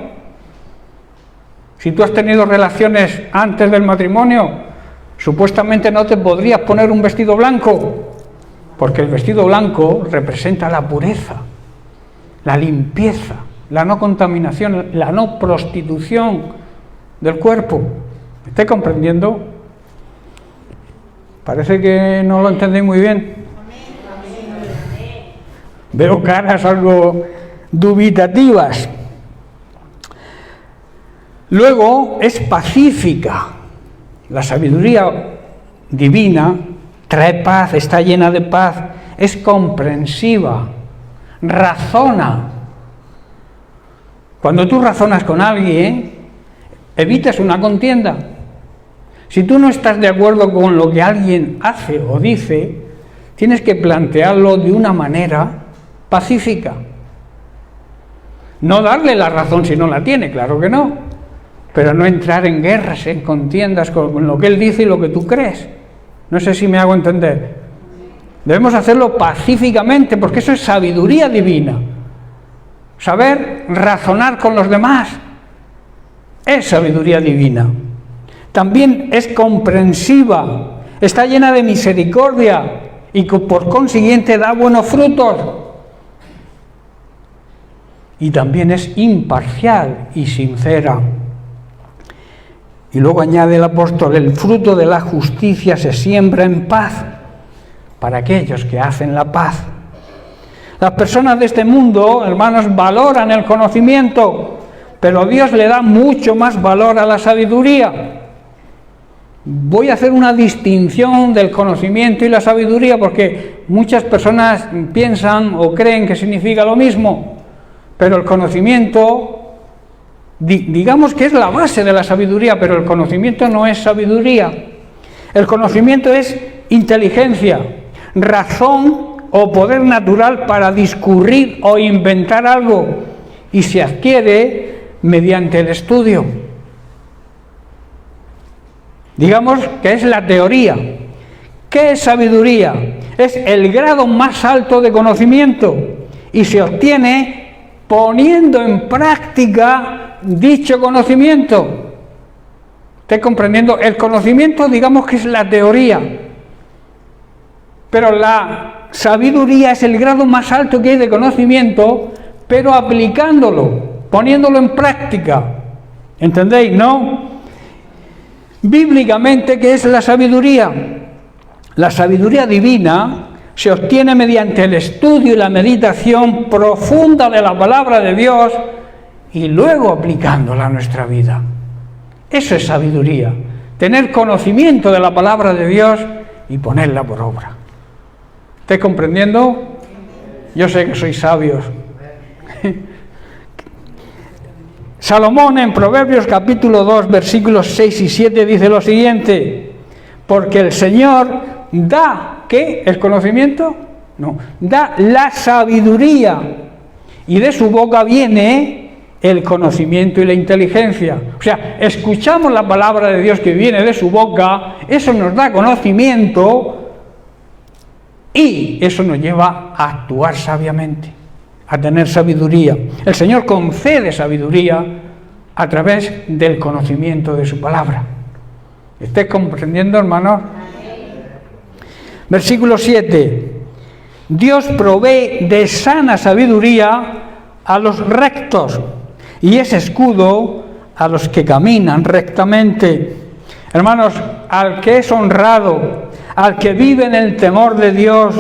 Si tú has tenido relaciones antes del matrimonio, supuestamente no te podrías poner un vestido blanco, porque el vestido blanco representa la pureza, la limpieza, la no contaminación, la no prostitución del cuerpo. ¿Me estáis comprendiendo? Parece que no lo entendéis muy bien. Veo caras algo dubitativas. Luego es pacífica. La sabiduría divina trae paz, está llena de paz, es comprensiva, razona. Cuando tú razonas con alguien, evitas una contienda. Si tú no estás de acuerdo con lo que alguien hace o dice, tienes que plantearlo de una manera pacífica. No darle la razón si no la tiene, claro que no, pero no entrar en guerras, en contiendas con lo que él dice y lo que tú crees. No sé si me hago entender. Debemos hacerlo pacíficamente, porque eso es sabiduría divina. Saber razonar con los demás es sabiduría divina. También es comprensiva, está llena de misericordia y por consiguiente da buenos frutos. Y también es imparcial y sincera. Y luego añade el apóstol, el fruto de la justicia se siembra en paz para aquellos que hacen la paz. Las personas de este mundo, hermanos, valoran el conocimiento, pero Dios le da mucho más valor a la sabiduría. Voy a hacer una distinción del conocimiento y la sabiduría porque muchas personas piensan o creen que significa lo mismo, pero el conocimiento, digamos que es la base de la sabiduría, pero el conocimiento no es sabiduría. El conocimiento es inteligencia, razón o poder natural para discurrir o inventar algo, y se adquiere mediante el estudio. Digamos que es la teoría. ¿Qué es sabiduría? Es el grado más alto de conocimiento y se obtiene poniendo en práctica dicho conocimiento. ¿Estás comprendiendo? El conocimiento, digamos que es la teoría, pero la sabiduría es el grado más alto que hay de conocimiento, pero aplicándolo, poniéndolo en práctica. ¿Entendéis? ¿No? Bíblicamente, ¿qué es la sabiduría? La sabiduría divina se obtiene mediante el estudio y la meditación profunda de la palabra de Dios y luego aplicándola a nuestra vida. Eso es sabiduría, tener conocimiento de la palabra de Dios y ponerla por obra. ¿Estáis comprendiendo? Yo sé que sois sabios. Salomón en Proverbios capítulo 2, versículos 6 y 7 dice lo siguiente: porque el Señor da, ¿qué? ¿El conocimiento? No, da la sabiduría, y de su boca viene el conocimiento y la inteligencia. O sea, escuchamos la palabra de Dios que viene de su boca, eso nos da conocimiento y eso nos lleva a actuar sabiamente, a tener sabiduría. El Señor concede sabiduría a través del conocimiento de su palabra. ¿Estáis comprendiendo, hermanos? Versículo 7. Dios provee de sana sabiduría a los rectos y es escudo a los que caminan rectamente. Hermanos, al que es honrado, al que vive en el temor de Dios,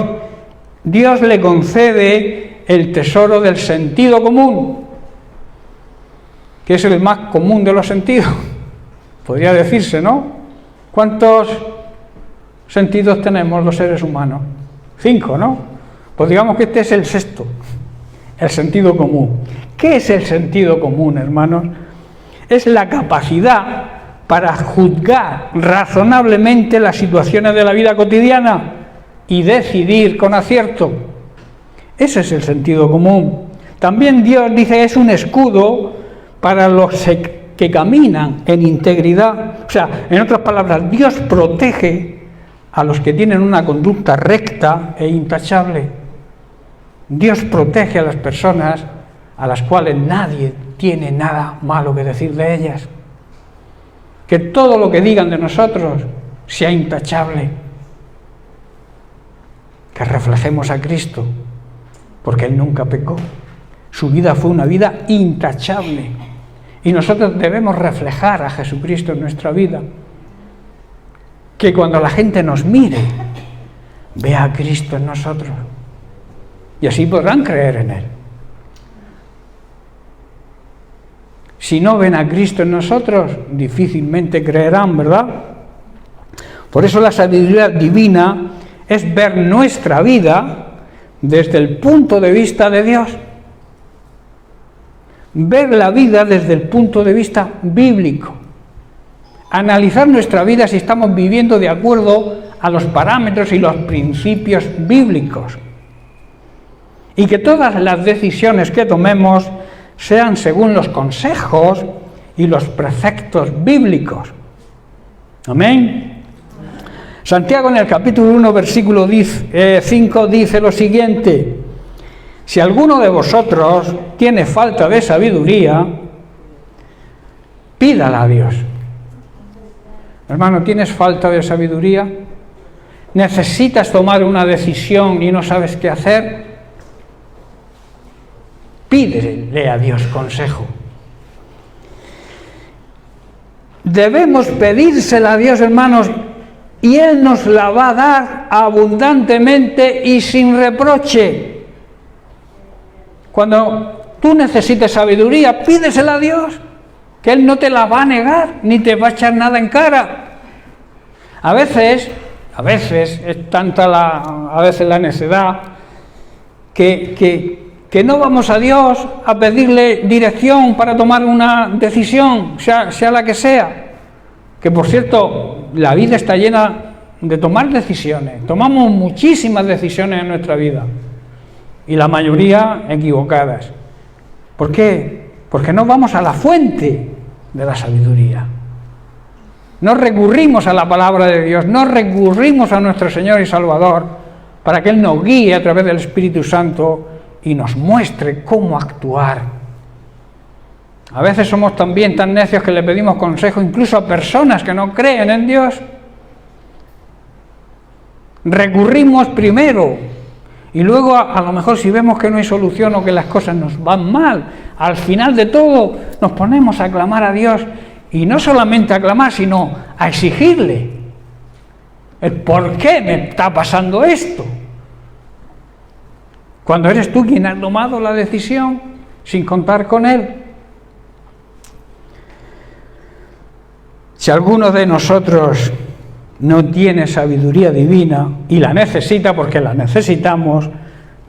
Dios le concede el tesoro del sentido común. que es el más común de los sentidos. Podría decirse, ¿no? ¿Cuántos sentidos tenemos los seres humanos? 5, ¿no? Pues digamos que este es el sexto, el sentido común. ¿Qué es el sentido común, hermanos? Es la capacidad para juzgar razonablemente las situaciones de la vida cotidiana y decidir con acierto. Ese es el sentido común. También Dios dice es un escudo para los que caminan en integridad. O sea, en otras palabras, Dios protege a los que tienen una conducta recta e intachable. Dios protege a las personas a las cuales nadie tiene nada malo que decir de ellas. Que todo lo que digan de nosotros sea intachable. Que reflejemos a Cristo, porque Él nunca pecó. Su vida fue una vida intachable. Y nosotros debemos reflejar a Jesucristo en nuestra vida. Que cuando la gente nos mire, vea a Cristo en nosotros. Y así podrán creer en Él. Si no ven a Cristo en nosotros, difícilmente creerán, ¿verdad? Por eso la sabiduría divina es ver nuestra vida desde el punto de vista de Dios. Ver la vida desde el punto de vista bíblico. Analizar nuestra vida si estamos viviendo de acuerdo a los parámetros y los principios bíblicos. Y que todas las decisiones que tomemos sean según los consejos y los preceptos bíblicos. Amén. Santiago en el capítulo 1, versículo 5 dice lo siguiente: si alguno de vosotros tiene falta de sabiduría, pídala a Dios. Hermano, ¿tienes falta de sabiduría? ¿Necesitas tomar una decisión y no sabes qué hacer? Pídele a Dios consejo. Debemos pedírsela a Dios, hermanos, y Él nos la va a dar abundantemente y sin reproche. Cuando tú necesites sabiduría, pídesela a Dios, que Él no te la va a negar, ni te va a echar nada en cara. A veces es tanta la necedad que no vamos a Dios a pedirle dirección para tomar una decisión, sea la que sea. Que por cierto, la vida está llena de tomar decisiones. Tomamos muchísimas decisiones en nuestra vida. Y la mayoría equivocadas. ¿Por qué? Porque no vamos a la fuente de la sabiduría. No recurrimos a la palabra de Dios, no recurrimos a nuestro Señor y Salvador para que Él nos guíe a través del Espíritu Santo y nos muestre cómo actuar. A veces somos también tan necios que le pedimos consejo incluso a personas que no creen en Dios. Recurrimos primero y luego a lo mejor si vemos que no hay solución o que las cosas nos van mal, al final de todo nos ponemos a clamar a Dios, y no solamente a clamar, sino a exigirle el por qué me está pasando esto. Cuando eres tú quien has tomado la decisión sin contar con Él. Si alguno de nosotros no tiene sabiduría divina y la necesita, porque la necesitamos,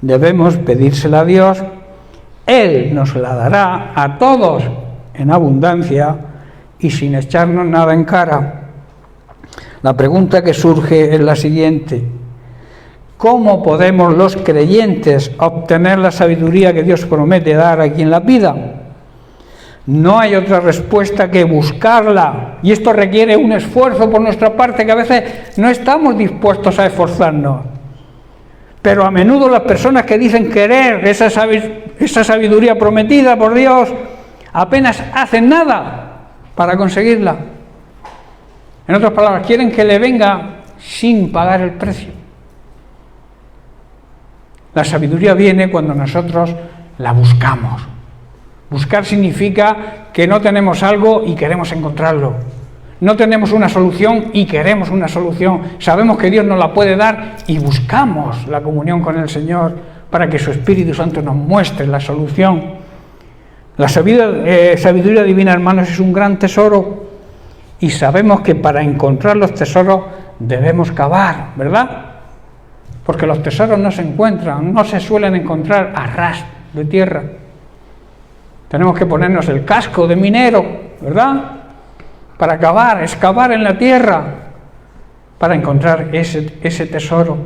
debemos pedírsela a Dios. Él nos la dará a todos en abundancia y sin echarnos nada en cara. La pregunta que surge es la siguiente: ¿cómo podemos los creyentes obtener la sabiduría que Dios promete dar aquí en la vida? No hay otra respuesta que buscarla, y esto requiere un esfuerzo por nuestra parte que a veces no estamos dispuestos a esforzarnos. Pero a menudo las personas que dicen querer esa sabiduría prometida por Dios apenas hacen nada para conseguirla. En otras palabras, quieren que le venga sin pagar el precio. La sabiduría viene cuando nosotros la buscamos. Buscar significa que no tenemos algo y queremos encontrarlo. No tenemos una solución y queremos una solución. Sabemos que Dios nos la puede dar y buscamos la comunión con el Señor para que su Espíritu Santo nos muestre la solución. La sabiduría divina, hermanos, es un gran tesoro y sabemos que para encontrar los tesoros debemos cavar, ¿verdad? Porque los tesoros no se encuentran, no se suelen encontrar a ras de tierra. Tenemos que ponernos el casco de minero, ¿verdad? Para cavar, excavar en la tierra, para encontrar ese tesoro.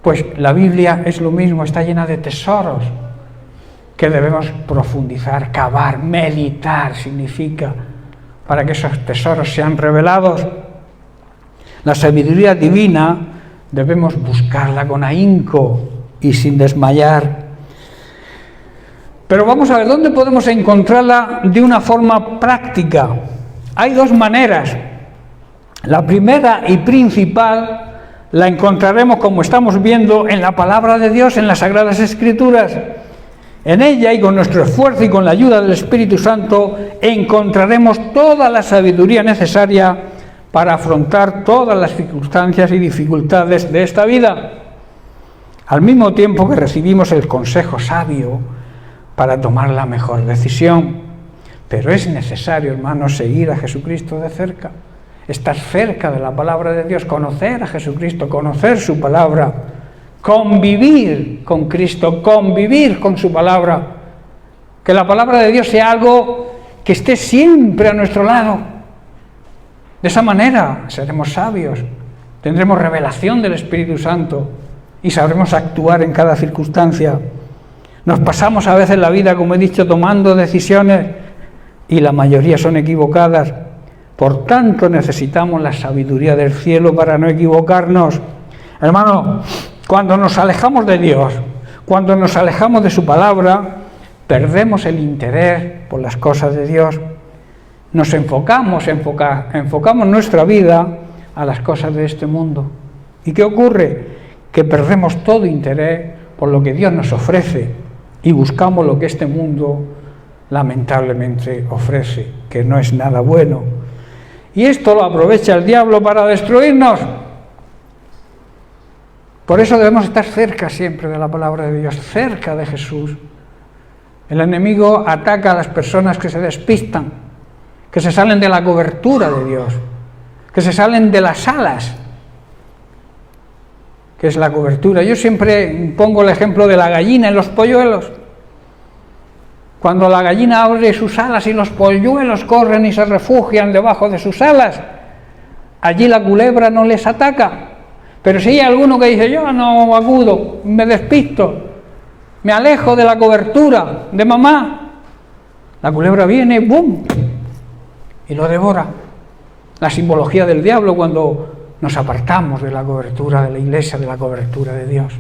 Pues la Biblia es lo mismo, está llena de tesoros que debemos profundizar, cavar, meditar, significa, para que esos tesoros sean revelados. La sabiduría divina debemos buscarla con ahínco y sin desmayar. Pero vamos a ver, ¿dónde podemos encontrarla de una forma práctica? Hay dos maneras. La primera y principal la encontraremos, como estamos viendo, en la palabra de Dios, en las Sagradas Escrituras. En ella, y con nuestro esfuerzo y con la ayuda del Espíritu Santo, encontraremos toda la sabiduría necesaria para afrontar todas las circunstancias y dificultades de esta vida, al mismo tiempo que recibimos el consejo sabio para tomar la mejor decisión. Pero es necesario, hermanos, seguir a Jesucristo de cerca, estar cerca de la palabra de Dios, conocer a Jesucristo, conocer su palabra, convivir con Cristo, convivir con su palabra, que la palabra de Dios sea algo que esté siempre a nuestro lado. De esa manera seremos sabios, tendremos revelación del Espíritu Santo y sabremos actuar en cada circunstancia. Nos pasamos a veces la vida, como he dicho, tomando decisiones y la mayoría son equivocadas. Por tanto, necesitamos la sabiduría del cielo para no equivocarnos. Hermano, cuando nos alejamos de Dios, cuando nos alejamos de su palabra, perdemos el interés por las cosas de Dios. Nos enfocamos nuestra vida a las cosas de este mundo. ¿Y qué ocurre? Que perdemos todo interés por lo que Dios nos ofrece y buscamos lo que este mundo lamentablemente ofrece, que no es nada bueno. Y esto lo aprovecha el diablo para destruirnos. Por eso debemos estar cerca siempre de la palabra de Dios, cerca de Jesús. El enemigo ataca a las personas que se despistan, que se salen de la cobertura de Dios, que se salen de las alas, que es la cobertura. Yo siempre pongo el ejemplo de la gallina y los polluelos. Cuando la gallina abre sus alas y los polluelos corren y se refugian debajo de sus alas, allí la culebra no les ataca. Pero si hay alguno que dice, yo no acudo, me despisto, me alejo de la cobertura de mamá, la culebra viene, ¡bum!, y lo devora. La simbología del diablo cuando nos apartamos de la cobertura de la iglesia, de la cobertura de Dios.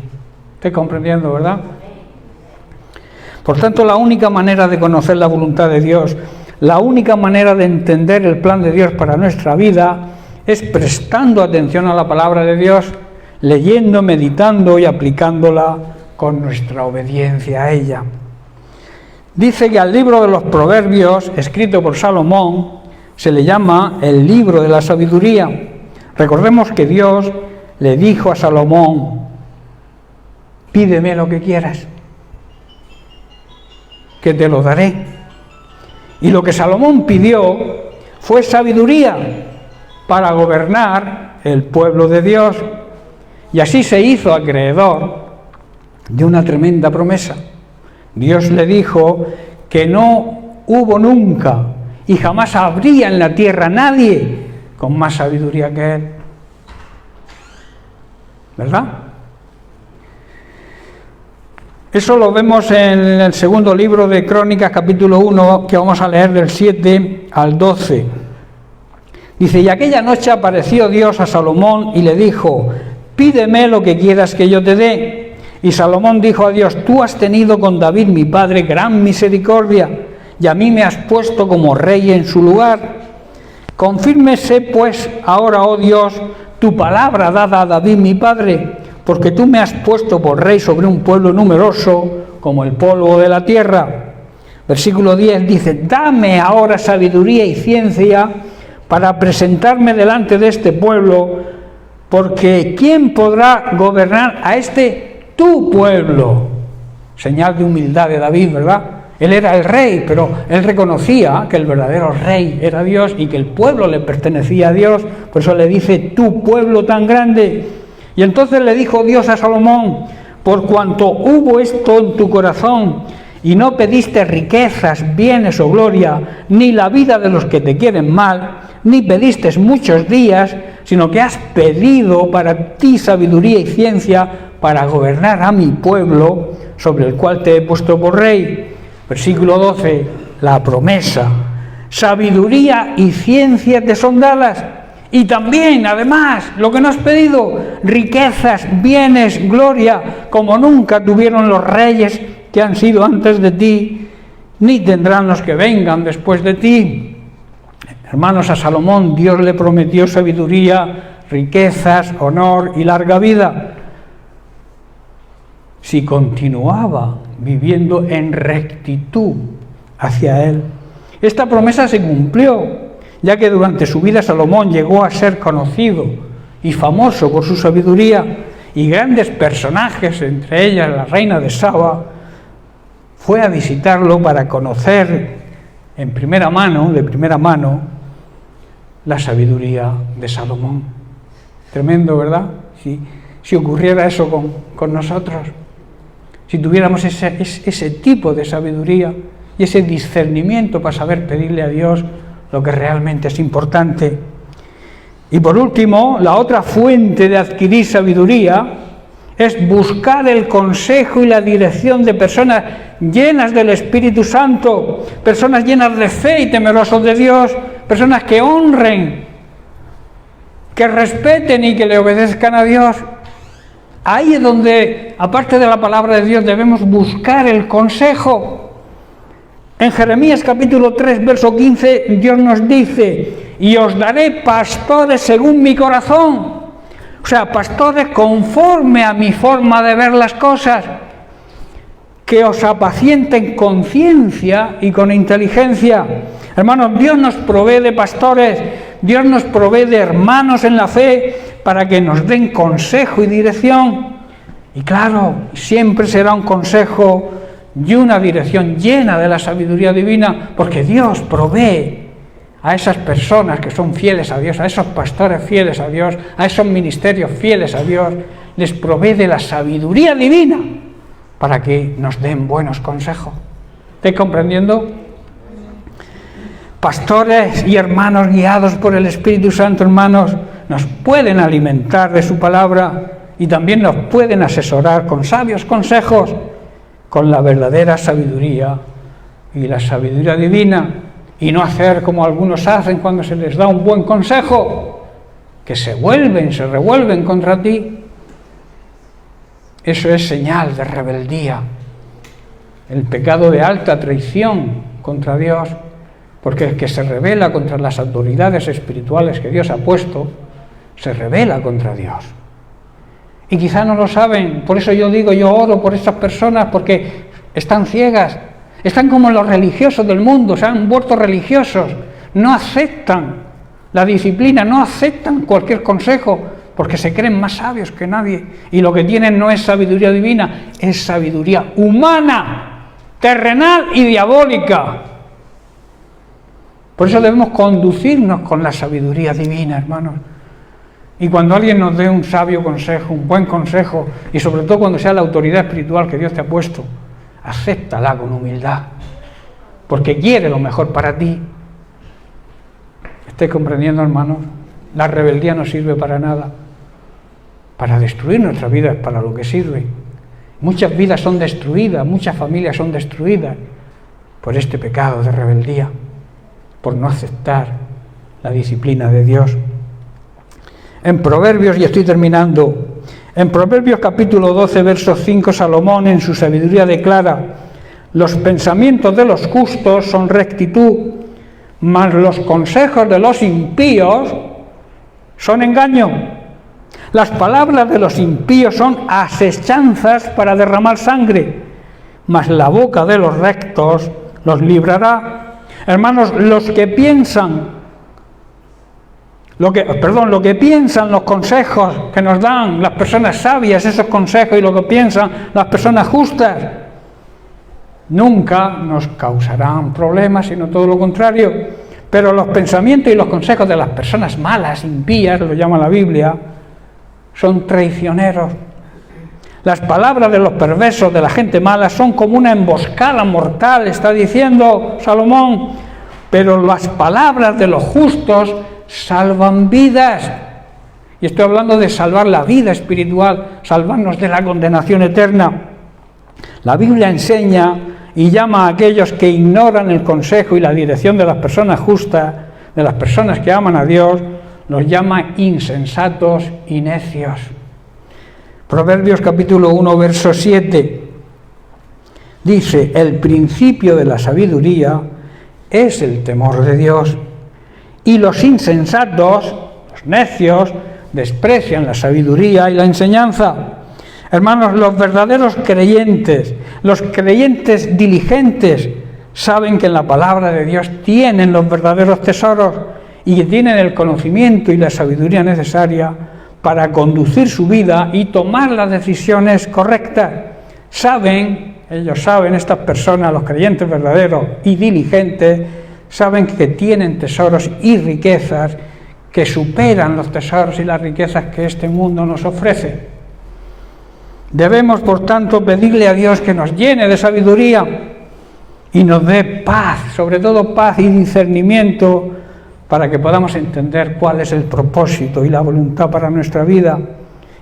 ¿Estoy comprendiendo, verdad? Por tanto, la única manera de conocer la voluntad de Dios, la única manera de entender el plan de Dios para nuestra vida, es prestando atención a la palabra de Dios, leyendo, meditando y aplicándola con nuestra obediencia a ella. Dice que al libro de los Proverbios, escrito por Salomón, se le llama el libro de la sabiduría. Recordemos que Dios le dijo a Salomón, pídeme lo que quieras, que te lo daré. Y lo que Salomón pidió fue sabiduría para gobernar el pueblo de Dios. Y así se hizo acreedor de una tremenda promesa. Dios le dijo que no hubo nunca y jamás habría en la tierra nadie con más sabiduría que él. ¿Verdad? Eso lo vemos en el segundo libro de Crónicas, capítulo 1, que vamos a leer del 7 al 12. Dice, y aquella noche apareció Dios a Salomón y le dijo, pídeme lo que quieras que yo te dé. Y Salomón dijo a Dios, tú has tenido con David mi padre gran misericordia, y a mí me has puesto como rey en su lugar. Confírmese pues ahora, oh Dios, tu palabra dada a David mi padre, porque tú me has puesto por rey sobre un pueblo numeroso como el polvo de la tierra. Versículo 10 dice, dame ahora sabiduría y ciencia para presentarme delante de este pueblo, porque ¿quién podrá gobernar a este tu pueblo? Señal de humildad de David, ¿verdad? Él era el rey, pero él reconocía que el verdadero rey era Dios y que el pueblo le pertenecía a Dios. Por eso le dice, tu pueblo tan grande. Y entonces le dijo Dios a Salomón, por cuanto hubo esto en tu corazón y no pediste riquezas, bienes o gloria, ni la vida de los que te quieren mal, ni pediste muchos días, sino que has pedido para ti sabiduría y ciencia para gobernar a mi pueblo, sobre el cual te he puesto por rey. Versículo 12, la promesa. Sabiduría y ciencia te son dadas. Y también, además, lo que no has pedido, riquezas, bienes, gloria, como nunca tuvieron los reyes que han sido antes de ti, ni tendrán los que vengan después de ti. Hermanos, a Salomón Dios le prometió sabiduría, riquezas, honor y larga vida, si continuaba viviendo en rectitud hacia él. Esta promesa se cumplió, ya que durante su vida Salomón llegó a ser conocido y famoso por su sabiduría, y grandes personajes, entre ellas la reina de Saba, fue a visitarlo para conocer de primera mano, la sabiduría de Salomón. Tremendo, ¿verdad? Si ocurriera eso con nosotros, si tuviéramos ese tipo de sabiduría y ese discernimiento para saber pedirle a Dios lo que realmente es importante. Y por último, la otra fuente de adquirir sabiduría es buscar el consejo y la dirección de personas llenas del Espíritu Santo, personas llenas de fe y temerosos de Dios, personas que honren, que respeten y que le obedezcan a Dios. Ahí es donde, aparte de la palabra de Dios, debemos buscar el consejo. En Jeremías capítulo 3, verso 15, Dios nos dice, y os daré pastores según mi corazón. O sea, pastores conforme a mi forma de ver las cosas, que os apacienten con ciencia y con inteligencia. Hermanos, Dios nos provee de pastores, Dios nos provee de hermanos en la fe para que nos den consejo y dirección. Y claro, siempre será un consejo y una dirección llena de la sabiduría divina, porque Dios provee a esas personas que son fieles a Dios, a esos pastores fieles a Dios, a esos ministerios fieles a Dios, les provee de la sabiduría divina para que nos den buenos consejos. ¿Estáis comprendiendo? Pastores y hermanos guiados por el Espíritu Santo, hermanos, nos pueden alimentar de su palabra y también nos pueden asesorar con sabios consejos, con la verdadera sabiduría y la sabiduría divina, y no hacer como algunos hacen cuando se les da un buen consejo, que se revuelven contra ti. Eso es señal de rebeldía, el pecado de alta traición contra Dios, porque el que se rebela contra las autoridades espirituales que Dios ha puesto, se rebela contra Dios. Y quizá no lo saben, por eso yo oro por estas personas, porque están ciegas, están como los religiosos del mundo, se han vuelto religiosos, no aceptan la disciplina, no aceptan cualquier consejo, porque se creen más sabios que nadie, y lo que tienen no es sabiduría divina, es sabiduría humana, terrenal y diabólica. Por eso debemos conducirnos con la sabiduría divina, hermanos. Y cuando alguien nos dé un sabio consejo, un buen consejo, y sobre todo cuando sea la autoridad espiritual que Dios te ha puesto, acéptala con humildad, porque quiere lo mejor para ti. ¿Estáis comprendiendo, hermanos? La rebeldía no sirve para nada. Para destruir nuestra vida es para lo que sirve. Muchas vidas son destruidas, muchas familias son destruidas por este pecado de rebeldía, por no aceptar la disciplina de Dios. En Proverbios, y estoy terminando, en Proverbios capítulo 12, verso 5, Salomón en su sabiduría declara: los pensamientos de los justos son rectitud, mas los consejos de los impíos son engaño. Las palabras de los impíos son asechanzas para derramar sangre, mas la boca de los rectos los librará. Hermanos, lo que piensan los consejos que nos dan las personas sabias, esos consejos, y lo que piensan las personas justas, nunca nos causarán problemas, sino todo lo contrario. Pero los pensamientos y los consejos de las personas malas, impías, lo llama la Biblia, son traicioneros. Las palabras de los perversos, de la gente mala, son como una emboscada mortal, está diciendo Salomón, pero las palabras de los justos salvan vidas. Y estoy hablando de salvar la vida espiritual, salvarnos de la condenación eterna. La Biblia enseña y llama a aquellos que ignoran el consejo y la dirección de las personas justas, de las personas que aman a Dios, los llama insensatos y necios. Proverbios capítulo 1, verso 7, dice: el principio de la sabiduría es el temor de Dios, y los insensatos, los necios, desprecian la sabiduría y la enseñanza. Hermanos, los verdaderos creyentes, los creyentes diligentes, saben que en la palabra de Dios tienen los verdaderos tesoros y que tienen el conocimiento y la sabiduría necesaria para conducir su vida y tomar las decisiones correctas. Ellos saben, estas personas, los creyentes verdaderos y diligentes, saben que tienen tesoros y riquezas que superan los tesoros y las riquezas que este mundo nos ofrece. Debemos, por tanto, pedirle a Dios que nos llene de sabiduría y nos dé paz, sobre todo paz y discernimiento, para que podamos entender cuál es el propósito y la voluntad para nuestra vida.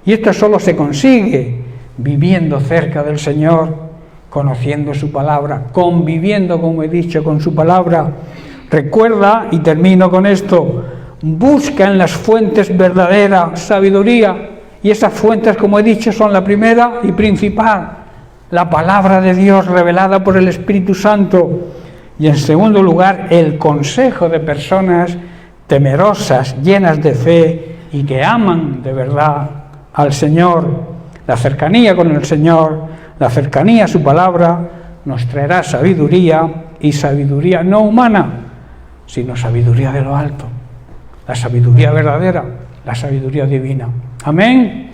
Y esto solo se consigue viviendo cerca del Señor, conociendo su palabra, conviviendo, como he dicho, con su palabra. Recuerda, y termino con esto, busca en las fuentes verdadera sabiduría, y esas fuentes, como he dicho, son la primera y principal, la palabra de Dios revelada por el Espíritu Santo. Y en segundo lugar, el consejo de personas temerosas, llenas de fe y que aman de verdad al Señor. La cercanía con el Señor, la cercanía a su palabra, nos traerá sabiduría, y sabiduría no humana, sino sabiduría de lo alto, la sabiduría verdadera, la sabiduría divina. Amén.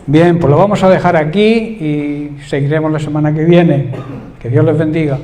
Bien, pues lo vamos a dejar aquí y seguiremos la semana que viene. Que Dios les bendiga.